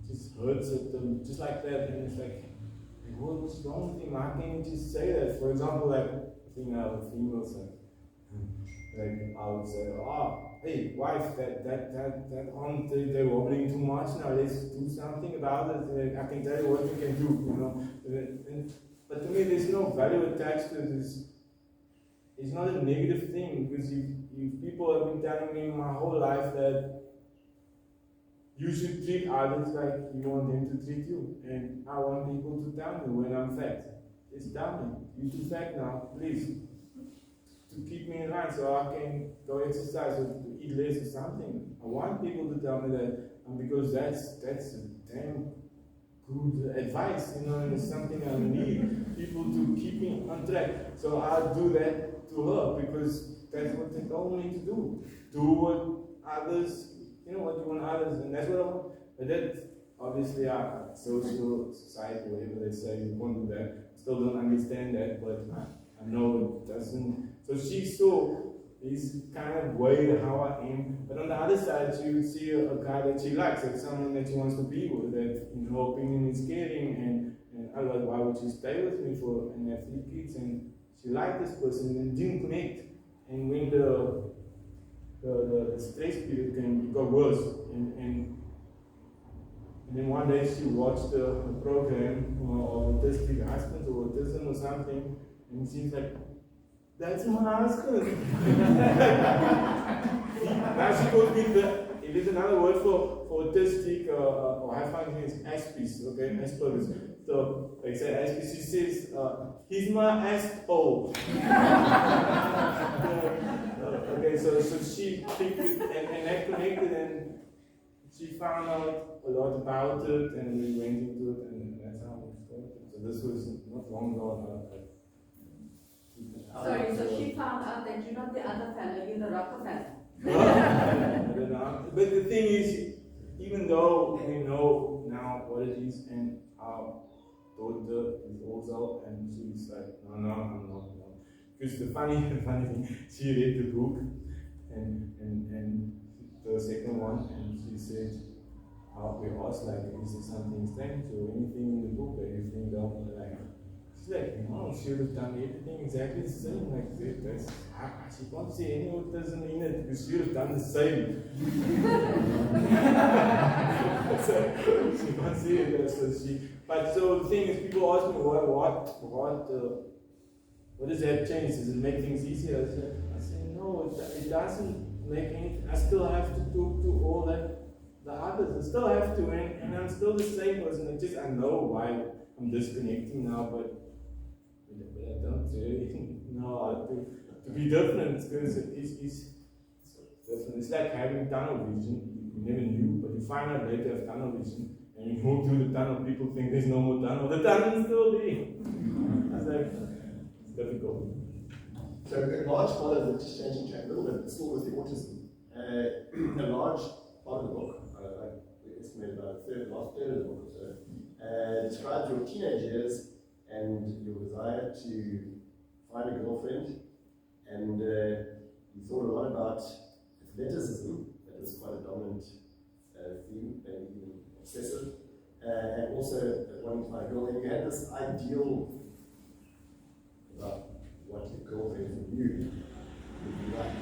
just hurts it, just like that, and it's like, what's wrong with him? How can you just say that? For example, I think I have a female son. I would say, hey, wife, that arm, they're wobbling too much now, let's do something about it. I can tell you what you can do, But to me, there's no value attached to this. It's not a negative thing, because if people have been telling me my whole life that you should treat others like you want them to treat you. And I want people to tell me when I'm fat. Just tell me, you're too fat now, please. to keep me in line so I can go exercise or to eat less or something. I want people to tell me that, because that's damn good advice, and it's something I need people to keep me on track. So I'll do that to her because that's what they told me to do. Do what others, what you want others, and that's what I want. But that, obviously, our social society, whatever they say, you won't do that. Still don't understand that, but I know it doesn't. So she saw this kind of way how I am, but on the other side, she would see a guy that she likes, like someone that she wants to be with, that in her opinion is caring, and otherwise, why would she stay with me and have 3 kids? And she liked this person and didn't connect. And when the stress period came, it got worse. And then one day she watched a program of autistic husbands or autism or something, and she's like, that's my husband. Now she calls me it is another word for autistic or high functioning is Aspis, okay, Asperger's. So they say Aspis, she says, he's my asshole. Okay, so she picked it and that connected, and she found out a lot about it, and we went into it, and that's how we started. So this was not long ago. Sorry, so she found out that you're not the other fellow, you're the Rockefeller. I don't know. But the thing is, even though we know now what it is, and our daughter is also, and she's like, no, I'm not. No. Because the funny thing, she read the book, and the second one, and she said, we asked, like, is there something strange or anything in the book that you think don't like? She's like, no, she would have done everything exactly the same. Like, she can't see any autism in it because she would have done the same. So she can't see it. But so the thing is, people ask me, what does that change? Does it make things easier? I say no, it doesn't make anything. I still have to talk to all the others. I still have to, and I'm still the same person. I know why I'm disconnecting now, but I don't really know how to be different, because it's different. It's like having tunnel vision. You never knew, but you find out later you have tunnel vision, and you walk through the tunnel, people think there's no more tunnel. The tunnel is still there. It's like, it's difficult. So a large part of the, just changing track a little bit, still with the autism, a large part of the book, we estimate about last third of the book or so, describes your teenage years and your desire to find a girlfriend, and you thought a lot about athleticism. That was quite a dominant theme, maybe even obsessive, and also wanting to find a girl, and you had this ideal about what a girlfriend for you would be like.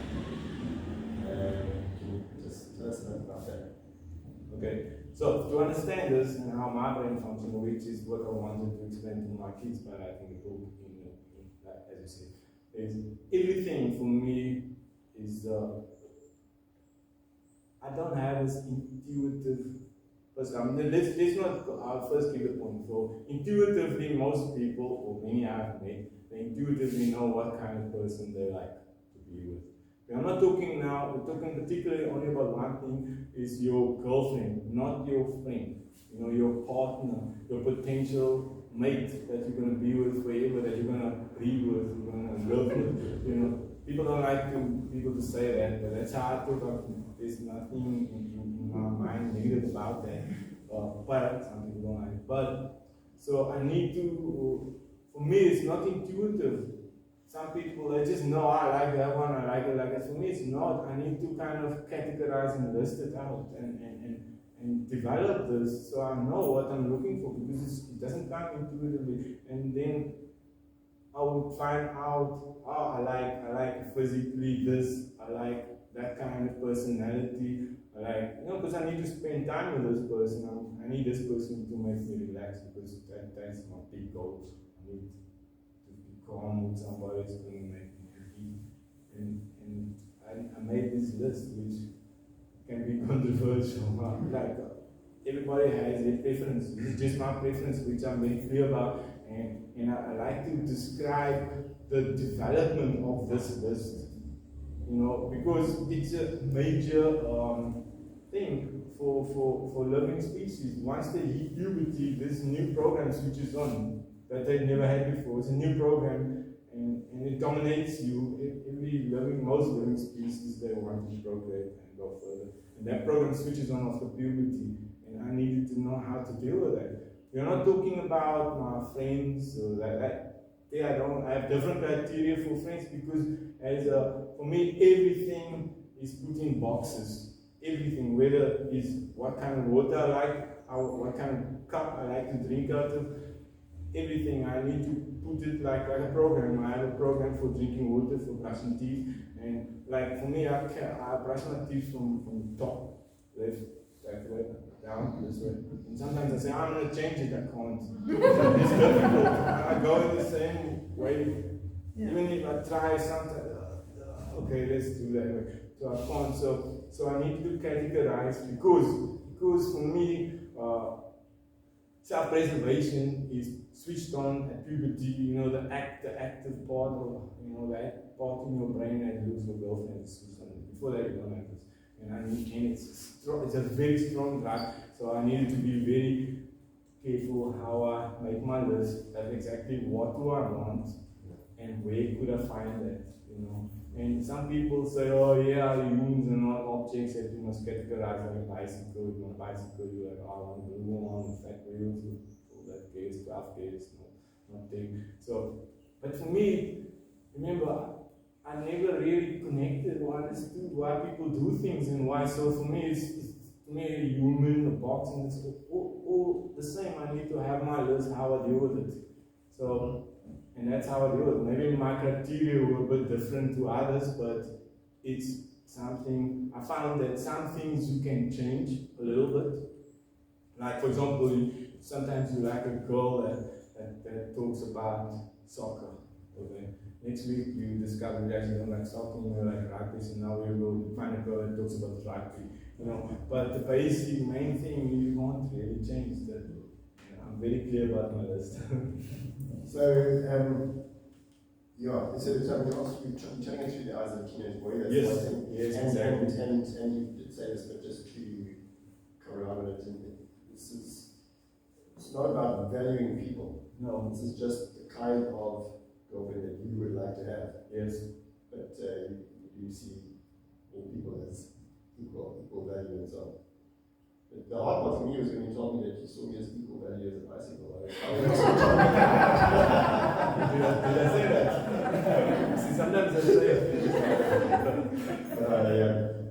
Can you just tell us a bit about that? Okay, so to understand this and how my brain functions, which is what I wanted to explain to my kids by writing the book, as you said, is everything for me is, I don't have this intuitive person. Let's not, I'll first give a point. So intuitively, most people, or many I've met, they intuitively know what kind of person they like to be with. I'm not talking now, we're talking particularly only about one thing, is your girlfriend, not your friend. Your partner, your potential mate that you're going to be with forever, that you're going to breed with, you're going to live with. People don't like people to say that, but that's how I thought there's nothing in my mind negative about that. But some people don't like. But, so I need to, for me it's not intuitive. Some people, they just know, I like that one, I like it like that. For me, it's not. I need to kind of categorize and list it out and develop this so I know what I'm looking for, because it doesn't come intuitively. And then I would find out, oh, I like physically this, I like that kind of personality, I like, because I need to spend time with this person. I need this person to make me relax, because that's my big goal. I need calm with somebody who's going to make me happy. And I made this list, which can be controversial. Like, everybody has their preference. This is just my preference, which I'm very clear about. And I like to describe the development of this list, you know, because it's a major thing for living species. Once they hit puberty, this new program switches on that they never had before. It's a new program, and it dominates you. Most living species, they want to procreate and go further. And that program switches on after puberty, and I needed to know how to deal with that. We're not talking about my friends or that. Yeah, I have different criteria for friends because for me, everything is put in boxes. Everything, whether it's what kind of water I like, what kind of cup I like to drink out of, everything I need to put it like a program. I have a program for drinking water, for brushing teeth, and like for me, I brush my teeth from top, left, that way, down, this way. And sometimes I say, I'm going to change it, I can't. It's difficult. I go in the same way. Yeah. Even if I try sometimes, okay, let's do that way. So I can't. So I need to categorize because for me, self-preservation is switched on at puberty. You know, the active part of, you know, that part in your brain that looks for girlfriend is switched on. Before that, you don't have this. And it's a very strong drug. So I needed to be very careful how I make my list of exactly what do I want and where could I find that, you know. And some people say, oh yeah, humans are not objects that you must categorize like a bicycle. You want a bicycle, you like, oh, I want a blue one, fat wheels, all that gears, 12 gears, not big. So, but for me, remember, I never really connected or understood why people do things and why. So for me, it's a human, a box, and it's all the same. I need to have my list, how I deal with it. So, and that's how I deal with it. Maybe my criteria were a bit different to others, but it's something, I found that some things you can change a little bit. Like, for example, sometimes you like a girl that talks about soccer. Okay. Next week you discover that you don't like soccer, you like rugby, so now we will find a girl that talks about rugby. You know, but the basic main thing you won't really change that. You know, I'm very clear about my list. So, yeah, so you're telling us through the eyes of a teenage boy. That's yes, one thing. Yes, and, exactly. And you did say this, but just to cover around with it, it's not about valuing people. No. This is just the kind of girlfriend that you would like to have. Yes. But you see all people as equal value and so on. But the hard part for me was when you told me that you saw me as equal value as a bicycle. Did I say that? See, sometimes I say it.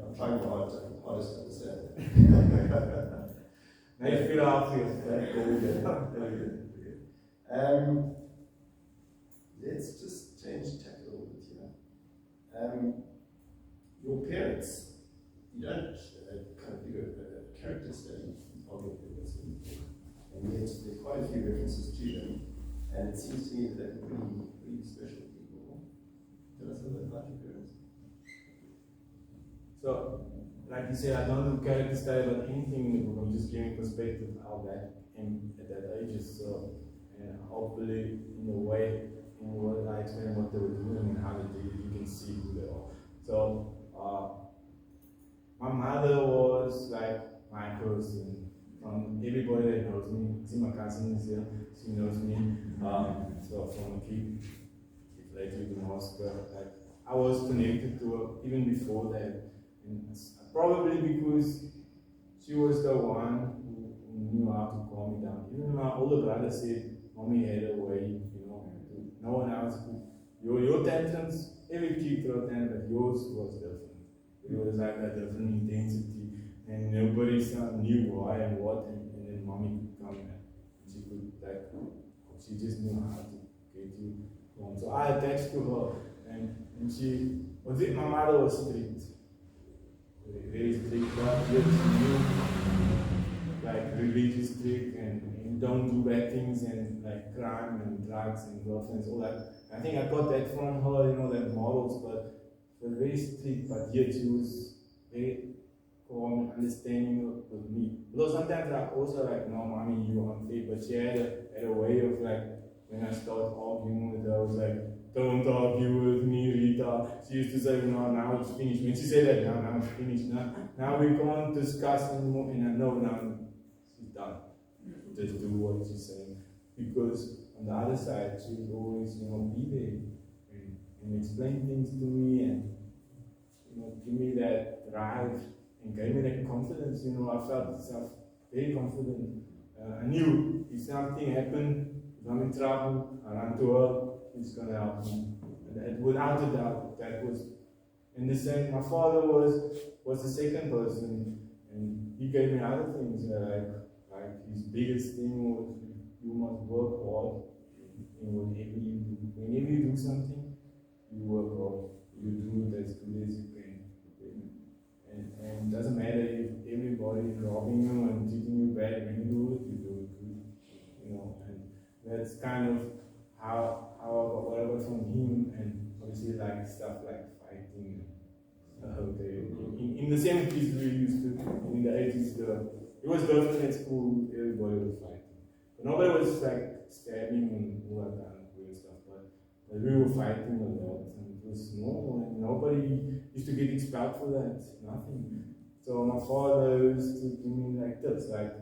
I'm trying my hardest to understand. Now you feel how I feel. Let's just change tack a little bit here. Your parents, you don't kind of do a character study of your parents, and yet there are quite a few references to them, and it seems to me that they're pretty special people. Tell us a little bit about your parents. So, like you said, I don't do character study about anything in the book. I'm just giving perspective how that and at that age is so, and hopefully in a way, in what I explain what they were doing and how they did it, you can see who they are. So, my mother was like my person. From everybody that knows me, see my cousin is here, she knows me. So from a kid, lately to Moscow, like I was connected to her even before that. And probably because she was the one who knew how to calm me down. Even my older brother said, Mommy had a way, you know, no one else could. Your tantrums, every kid threw a tantrum, but yours was different. It was like a different intensity, and nobody knew why and what, and then Mommy could come and she could, like, she just knew how to get you home. So I attached to her, and my mother was strict. Very strict, but yet she knew, like, religious strict, and don't do bad things, and like crime and drugs and girlfriends, all that. I think I got that from her, you know, that models, but she was very strict, but yet she was very calm and understanding with me. Although sometimes I also like, no, Mommy, you're unfair, but she had a way of like when I started arguing with her, I was like, don't argue with me, Rita. She used to say, no, now it's finished. When she said that, now it's finished. Now we can't discuss anymore. And I know now she's done. Just do what she's saying. Because on the other side, she would always, be there and explain things to me and, give me that drive and gave me that confidence. I felt myself very confident. I knew if something happened, if I'm in trouble, I run to her, it's going to help me. And without a doubt, that was. And the same, my father was the second person, and he gave me other things, like his biggest thing was you must work hard in whatever you do. Whenever you do something, you work hard. You do it as good as you can. And it doesn't matter if everybody is robbing you and treating you bad. When you do it good. And that's kind of how I got what I got from him, and obviously like stuff like fighting. In the 70s we used to, in the 80s, it was different at school, everybody was fighting. But nobody was like stabbing and all that kind of weird stuff, but we were fighting a lot, and it was normal, and nobody used to get expelled for that, nothing. So my father used to give me like tips, like,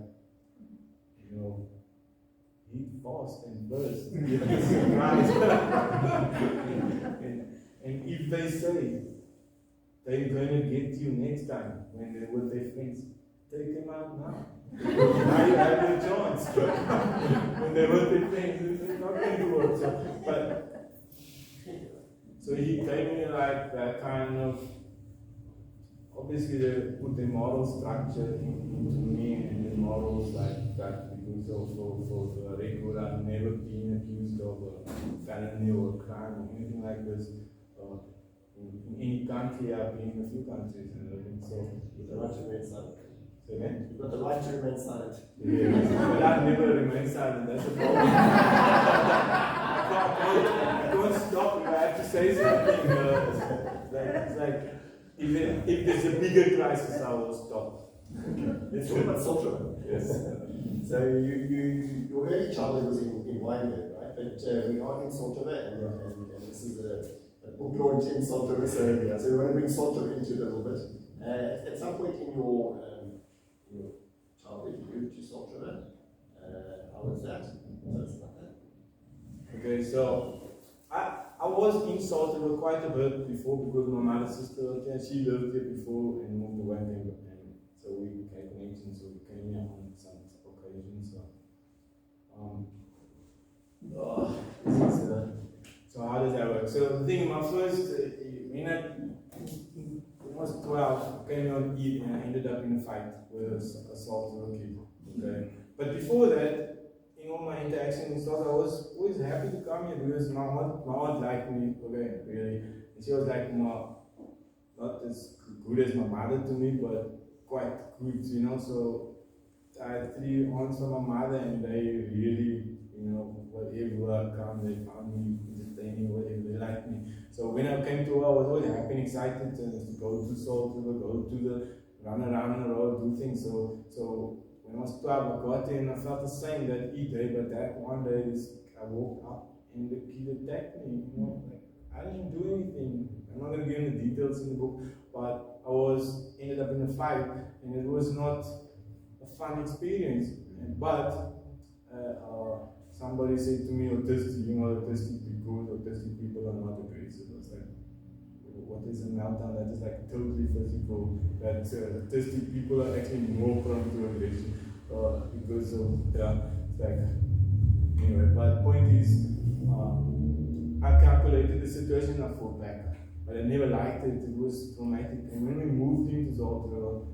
eat fast and burst. and if they say they're going to get you next time when they're with their friends, take them out now. Now you have the chance. When they're with their friends, it's not going to work. So he gave me like that kind of, obviously they put the moral structure into me, and the morals like that, because for the record, I've never been accused of a felony or a crime or anything like this. In any country, I've been in a few countries, and so You've got the right to remain silent. Say again? You've got the right to remain silent. Yes, but I've never remained silent, that's the problem. I can't stop if I have to say something. It's like if there's a bigger crisis, I will stop. Let's talk about social. Yes. So your early childhood was in Wynberg, right? But we are in Saltova, and this is a book launch in Saltova, so we want to bring Saltova into it a little bit. At some point in your childhood, you moved to Saltova. How was that? Tell us about that. Okay, so I was in Saltova quite a bit before, because my mother's sister, she lived here before and moved away, and so we became connections, so we came here on some occasions. So how does that work? So the thing, my first, when I was 12, I came on eat and I ended up in a fight with a Saltova kid. Okay, but before that, in all my interactions and stuff, I was always happy to come here because my aunt liked me, okay, really. And she was like, not as good as my mother to me, but quite good, So I had 3 aunts from my mother, and they really, whatever I come, they found me entertaining, whatever, they liked me. So when I came to her, I was always happy and excited to go to Saltova, go to the run around on the road, do things. So when I was 12, I got there and I felt the same that day, but that one day I woke up and the kid attacked me. I didn't do anything. I'm not going to give you the details in the book, but I ended up in a fight, and it was not a fun experience. But somebody said to me, autistic people are not aggressive. I was like, what is a meltdown? That is like totally physical. That autistic people are actually more prone to aggression because of it's like, anyway. But the point is, I calculated the situation. I fought back, but I never liked it. It was traumatic. And when we moved into Zoltero,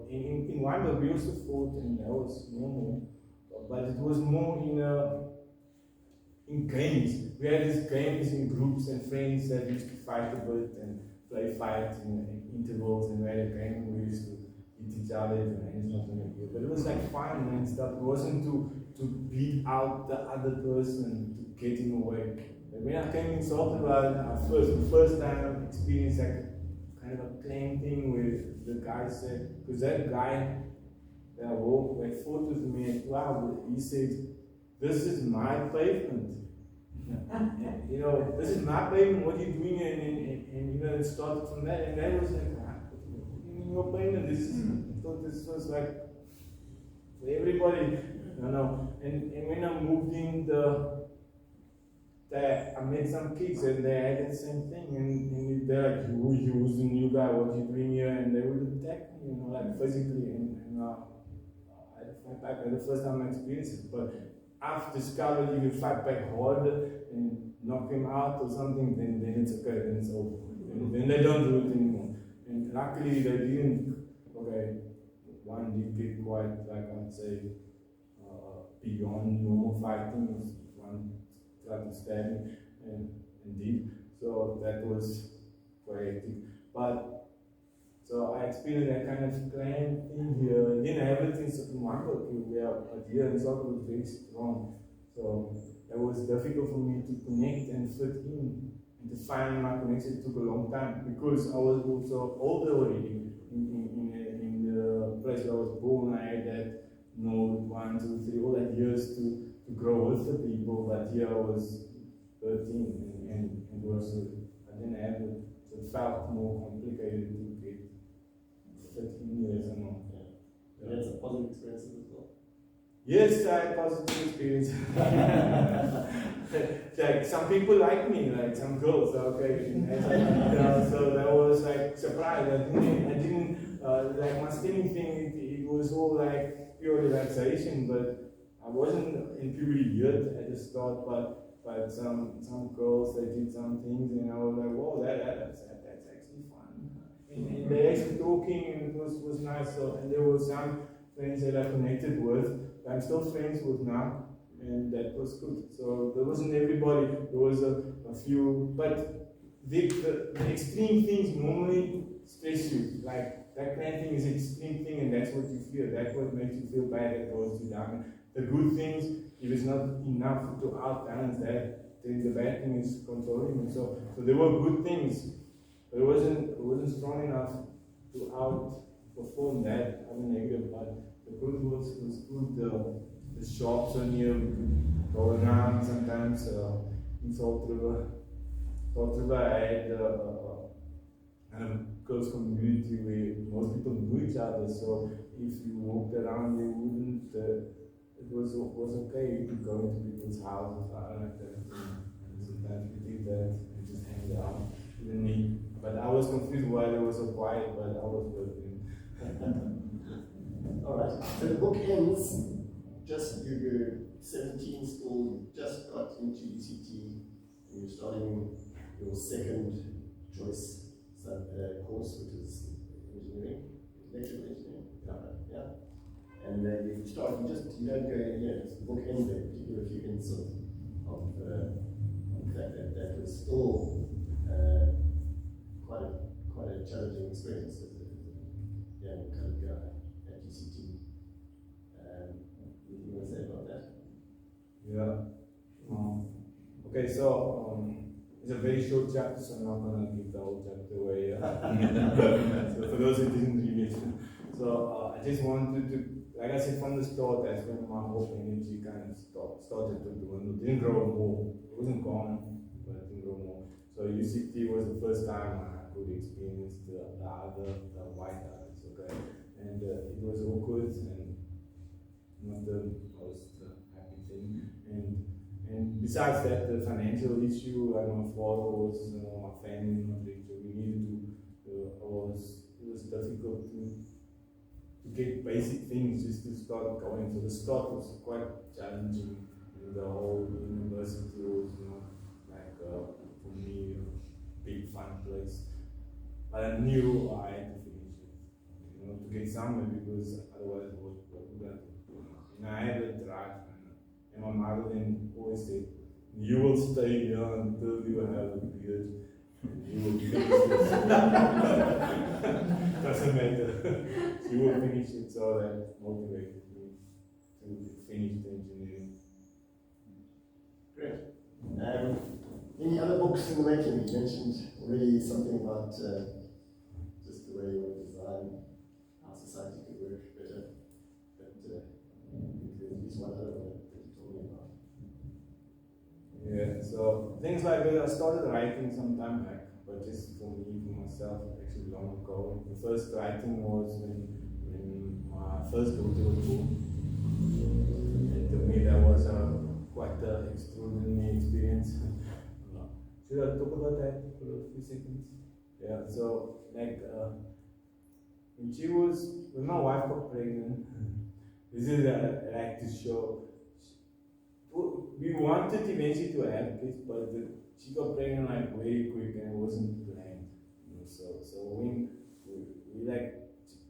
in Wynberg we also fought, and that was normal. But it was more in games. We had these games in groups and friends that used to fight a bit and play fights in intervals, and we had a game where we used to hit each other and it's not going to be. But it was like fun and stuff. It wasn't to beat out the other person, to get him away. And when I came in Saltova, the first time I experienced like kind of a playing thing where the guy said, because that guy that fought with me, wow, he said, this is my pavement. You know, this is my pavement, what are you doing here? And you know, it started from that, and that was like, your pavement, this is, I thought this was like, for everybody, you know. And when I moved in, I met some kids and they had the same thing, and they're like, who's the new guy, what are you doing here? And they would attack me, you know, like physically, and I had to fight back. That's the first time I experienced it, but I've discovered you can fight back harder and knock him out or something, then it's okay, then it's over. Then they don't do it anymore. And luckily they didn't, okay, one did get quite, like I'd say, beyond normal fighting. One tried to stab me and did. So that was quite hectic. But so I experienced that kind of clan thing here. I didn't have it in Marco, but here in South was very strong. So it was difficult for me to connect and fit in and to find my connection. It took a long time because I was also older already. In the place where I was born, I had that 1, 2, 3, all that years to grow with the people, but here I was 13 and it was, I didn't have it, so it felt more complicated to get 15 years and more. Yeah. You had some positive experiences as well? Yes, I had positive experiences. Like some people like me, like some girls, okay, and so that was like surprise. I didn't like my stimming thing. It was all like pure relaxation, but I wasn't in puberty yet at the start. But some girls, they did some things, and I was like, whoa, that's actually fun. And they actually talking, and it was nice. So, and there were some friends that I connected with. I'm still friends with now, and that was good. So there wasn't everybody, there was a few, but the extreme things normally stress you. Like that kind of thing is an extreme thing, and that's what you feel. That's what makes you feel bad, that goes you down. The good things, if it's not enough to outbalance that, then the bad thing is controlling you. So there were good things, but it wasn't strong enough to outperform that. I mean, negative, but the good was good. The shops on here, we could go around sometimes in Salt River. Salt River, I had kind of a close community where most people knew each other, so if you walked around, you wouldn't, it was okay, you could go into people's houses, I like that. And sometimes we did that and just hang out, even me. But I was confused why they were so quiet, but I was with them. Alright, so the book ends, just you're 17, still just got into UCT, and you're starting your second choice course, which is engineering, electrical engineering. Yeah. And you start, you don't go in here, the book ends there, but you give a few hints of that was still quite a challenging experience as a young kind of guy at UCT. Anything you want to say about that? Yeah. Okay, so it's a very short chapter, so I'm not going to give the whole chapter away. So for those who didn't read it, so I just wanted to, like I said from the start, that's when my whole energy kind of started to dwindle. It didn't grow more. It wasn't gone, but it didn't grow more. So UCT was the first time I could experience the white eyes, okay? And it was awkward and not the most happy thing. And besides that, the financial issue, like my father was, my family not rich, so we needed to, it was difficult to get basic things just to start going. So the start was quite challenging. And the whole university was not like, for me, a big fun place. But I knew I had to finish it, to get somewhere, because otherwise what would I do? And I had a drive. And my mother then always said, you will stay here until you have a beard, and you will finish it. Doesn't matter. She will finish it, so that motivated me to finish the engineering. Great. Any other books in the making? You mentioned already something about just the way you want to design how society could work better. But at least one other one that you're talking about. is like I started writing some time back, but just for me, for myself, actually long ago. The first writing was when my first daughter was born. And to me, that was quite an extraordinary experience. Should I talk about that for a few seconds? Yeah, so like when my wife got pregnant, this is like to show. We wanted eventually to have kids, but she got pregnant like very quick and it wasn't planned. So when we like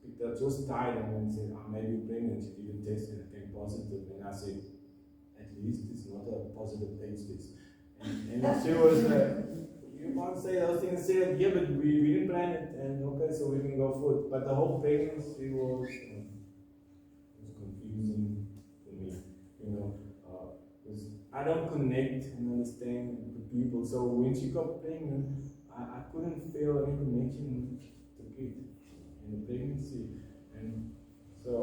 picked up, she was tired and then said, I may be pregnant. She did a test and it came positive. And I said, at least it's not a positive AIDS test. And she was like, you can't say those things. I said, yeah, but we didn't plan it, and okay, so we can go for it. But the whole pregnancy was confusing for me, because I don't connect and understand with people. So when she got pregnant, I couldn't feel any connection to kid in the pregnancy, and so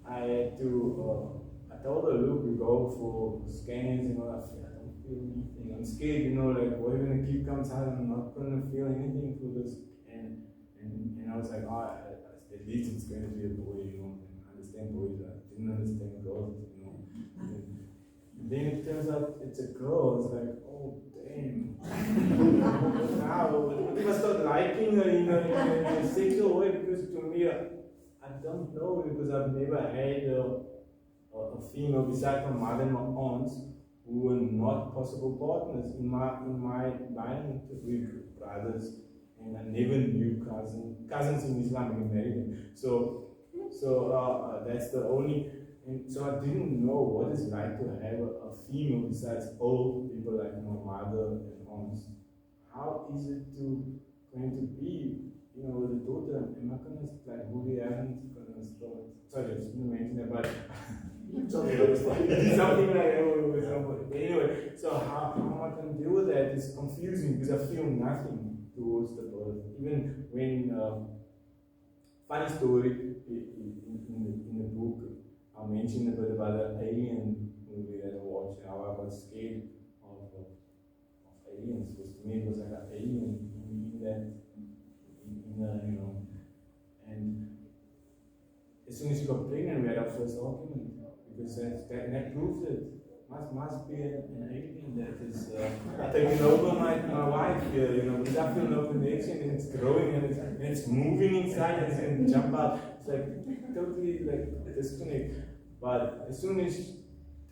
I had to. I told her, look, we go for scans, I don't feel anything. I'm scared, like what if when a kid comes out, I'm not gonna feel anything for this. And I was like, at least it's gonna be a boy, and I understand boys. I didn't understand girls, And then it turns out it's a girl. It's like, oh damn. Now, what if I start liking her in a sexual way? Because to me, I don't know, because I've never had a female besides my mother and my aunts who were not possible partners in my environment with brothers, and I never knew cousins in Islam being married. So that's the only, and so I didn't know what it's like to have a female besides old people like my mother and aunts. How is it going to be, with a daughter? Am I gonna like Woody Allen's gonna start? Sorry, I shouldn't mention that, but something like that with somebody. But anyway, so how am I going to deal with that? It's confusing because I feel nothing towards the birth. Even when, funny story, in the book, I mentioned a bit about the Alien movie that I watched, how I got scared of aliens. Because to me it was like an alien and as soon as she got pregnant, we had our first argument. Because that proves it. Must be an alien that is taking over my wife here, because I feel no connection, and it's growing and it's moving inside and it's going to jump out. It's like totally like disconnect. But as soon as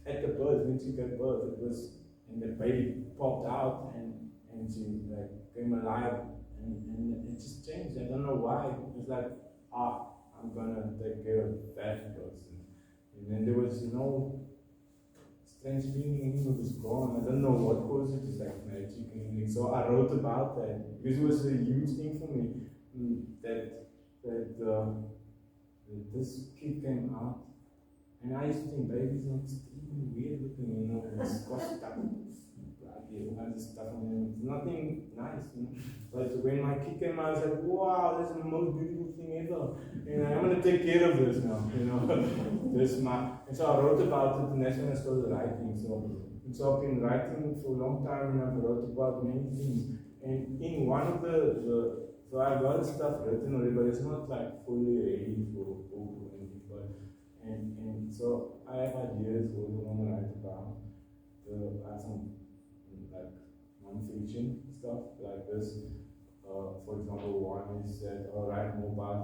at the birth, when she gave birth, it was, and the baby popped out and she like came alive and it just changed. I don't know why. It was like, I'm gonna take care of that person. And then there was no strange feeling, it was gone. I don't know what caused it, it's like magic and everything. So I wrote about that because it was a huge thing for me that this kid came out. And I used to think babies are extremely weird looking, it's squashed up, all kinds of stuff on them. It's nothing nice, But when my kid came out, I was like, wow, this is the most beautiful thing ever. I'm gonna take care of this now, And so I wrote about it, and that's when I started writing. So I've been writing for a long time, and I've wrote about many things. And in one of so I've got stuff written already, but it's not like fully ready for a book or anything. And so I have ideas what I want to write about. I have some like non-fiction stuff like this. For example, one is that I'll write more about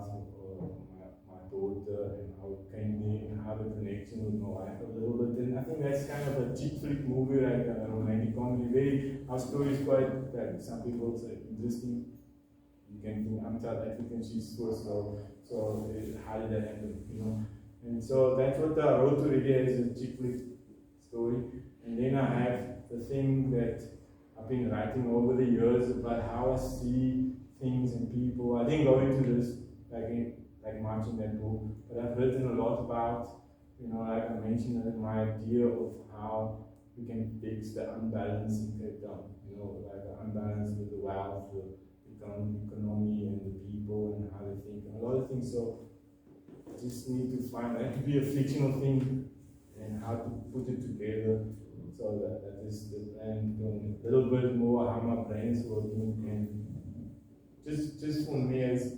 my daughter and how it came in, and how the connection with my wife a little bit. And I think that's kind of a chick flick movie, like a romantic comedy. Our story is quite, like some people say, interesting. You can think I'm South African, she's Swiss, so how did that happen, And so that's what I wrote already as a chick flick story. And then I have the thing that I've been writing over the years about how I see things and people. I didn't go into this like much in that book, but I've written a lot about, like I mentioned, my idea of how we can fix the unbalance in Cape Town, like the unbalance with the wealth, the economy and the people and how they think, and a lot of things. So just need to find that to be a fictional thing and how to put it together So that is the plan. A little bit more how my brain is working, and just for me as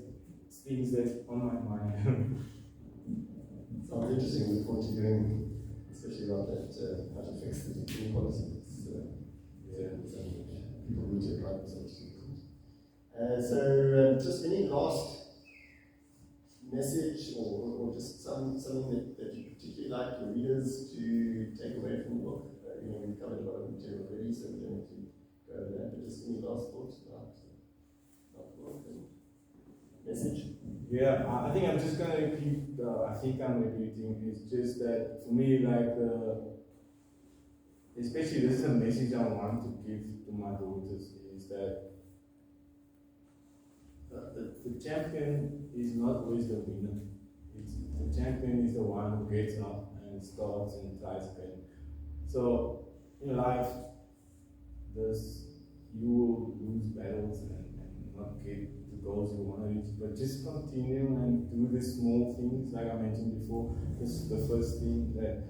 things that's on my mind. Sounds interesting. We look forward to hearing, especially about that, how to fix the inequality. It's something which people need to apply themselves to. So, just any last message or just something that you particularly like your readers to take away from the book? We've covered a lot of material already, so we don't need to go over that, but just any last thoughts about the book and message? Yeah, I think I'm just going to repeat, I think I'm repeating, it's just that for me, like, especially this is a message I want to give to my daughters, is that the champion is not always the winner. The champion is the one who gets up and starts and tries again. So in life, you will lose battles and not get the goals you want to reach, but just continue and do the small things, like I mentioned before. This is the first thing, that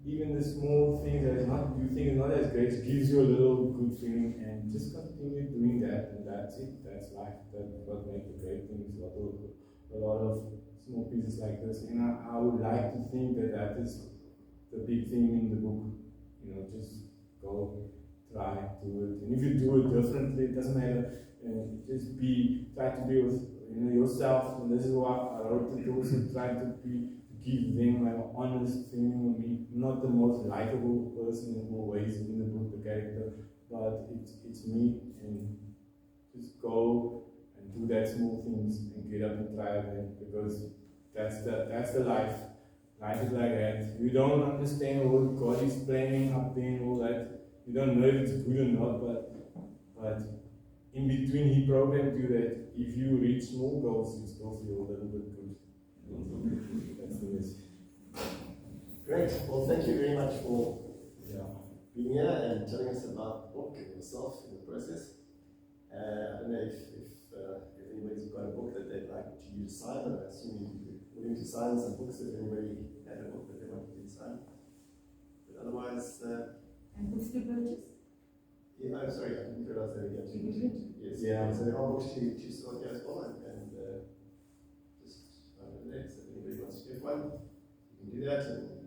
even the small thing that you think is not as great gives you a little good feeling, and just continue doing that, and that's it. That's life. That's what makes the great things. A lot of small pieces like this, and I would like to think that is the big thing in the book. Just go, try, do it, and if you do it differently, it doesn't matter. Just try to be with yourself, and this is what I wrote it also. Try to give them my honest feeling of me. Not the most likable person always in the book, the character, but it's me, and just go and do that small things and get up and try again, because that's the life. Life is like that. You don't understand what God is planning up there and all that. You don't know if it's good or not, but in between He programmed you that if you reach small goals, you still feel a little bit good. That's the message. Great. Well, thank you very much for being here and telling us about the book and yourself in the process. I don't know if anybody's got a book that they'd like you to sign. I assume you'd be willing to sign some books if anybody had a book that they wanted you to sign. But otherwise... and books to purchase? Yeah, I'm sorry, I didn't realize that again. Yes. Yeah. So there are books to start here as well, and just if anybody wants to get one, you can do that. And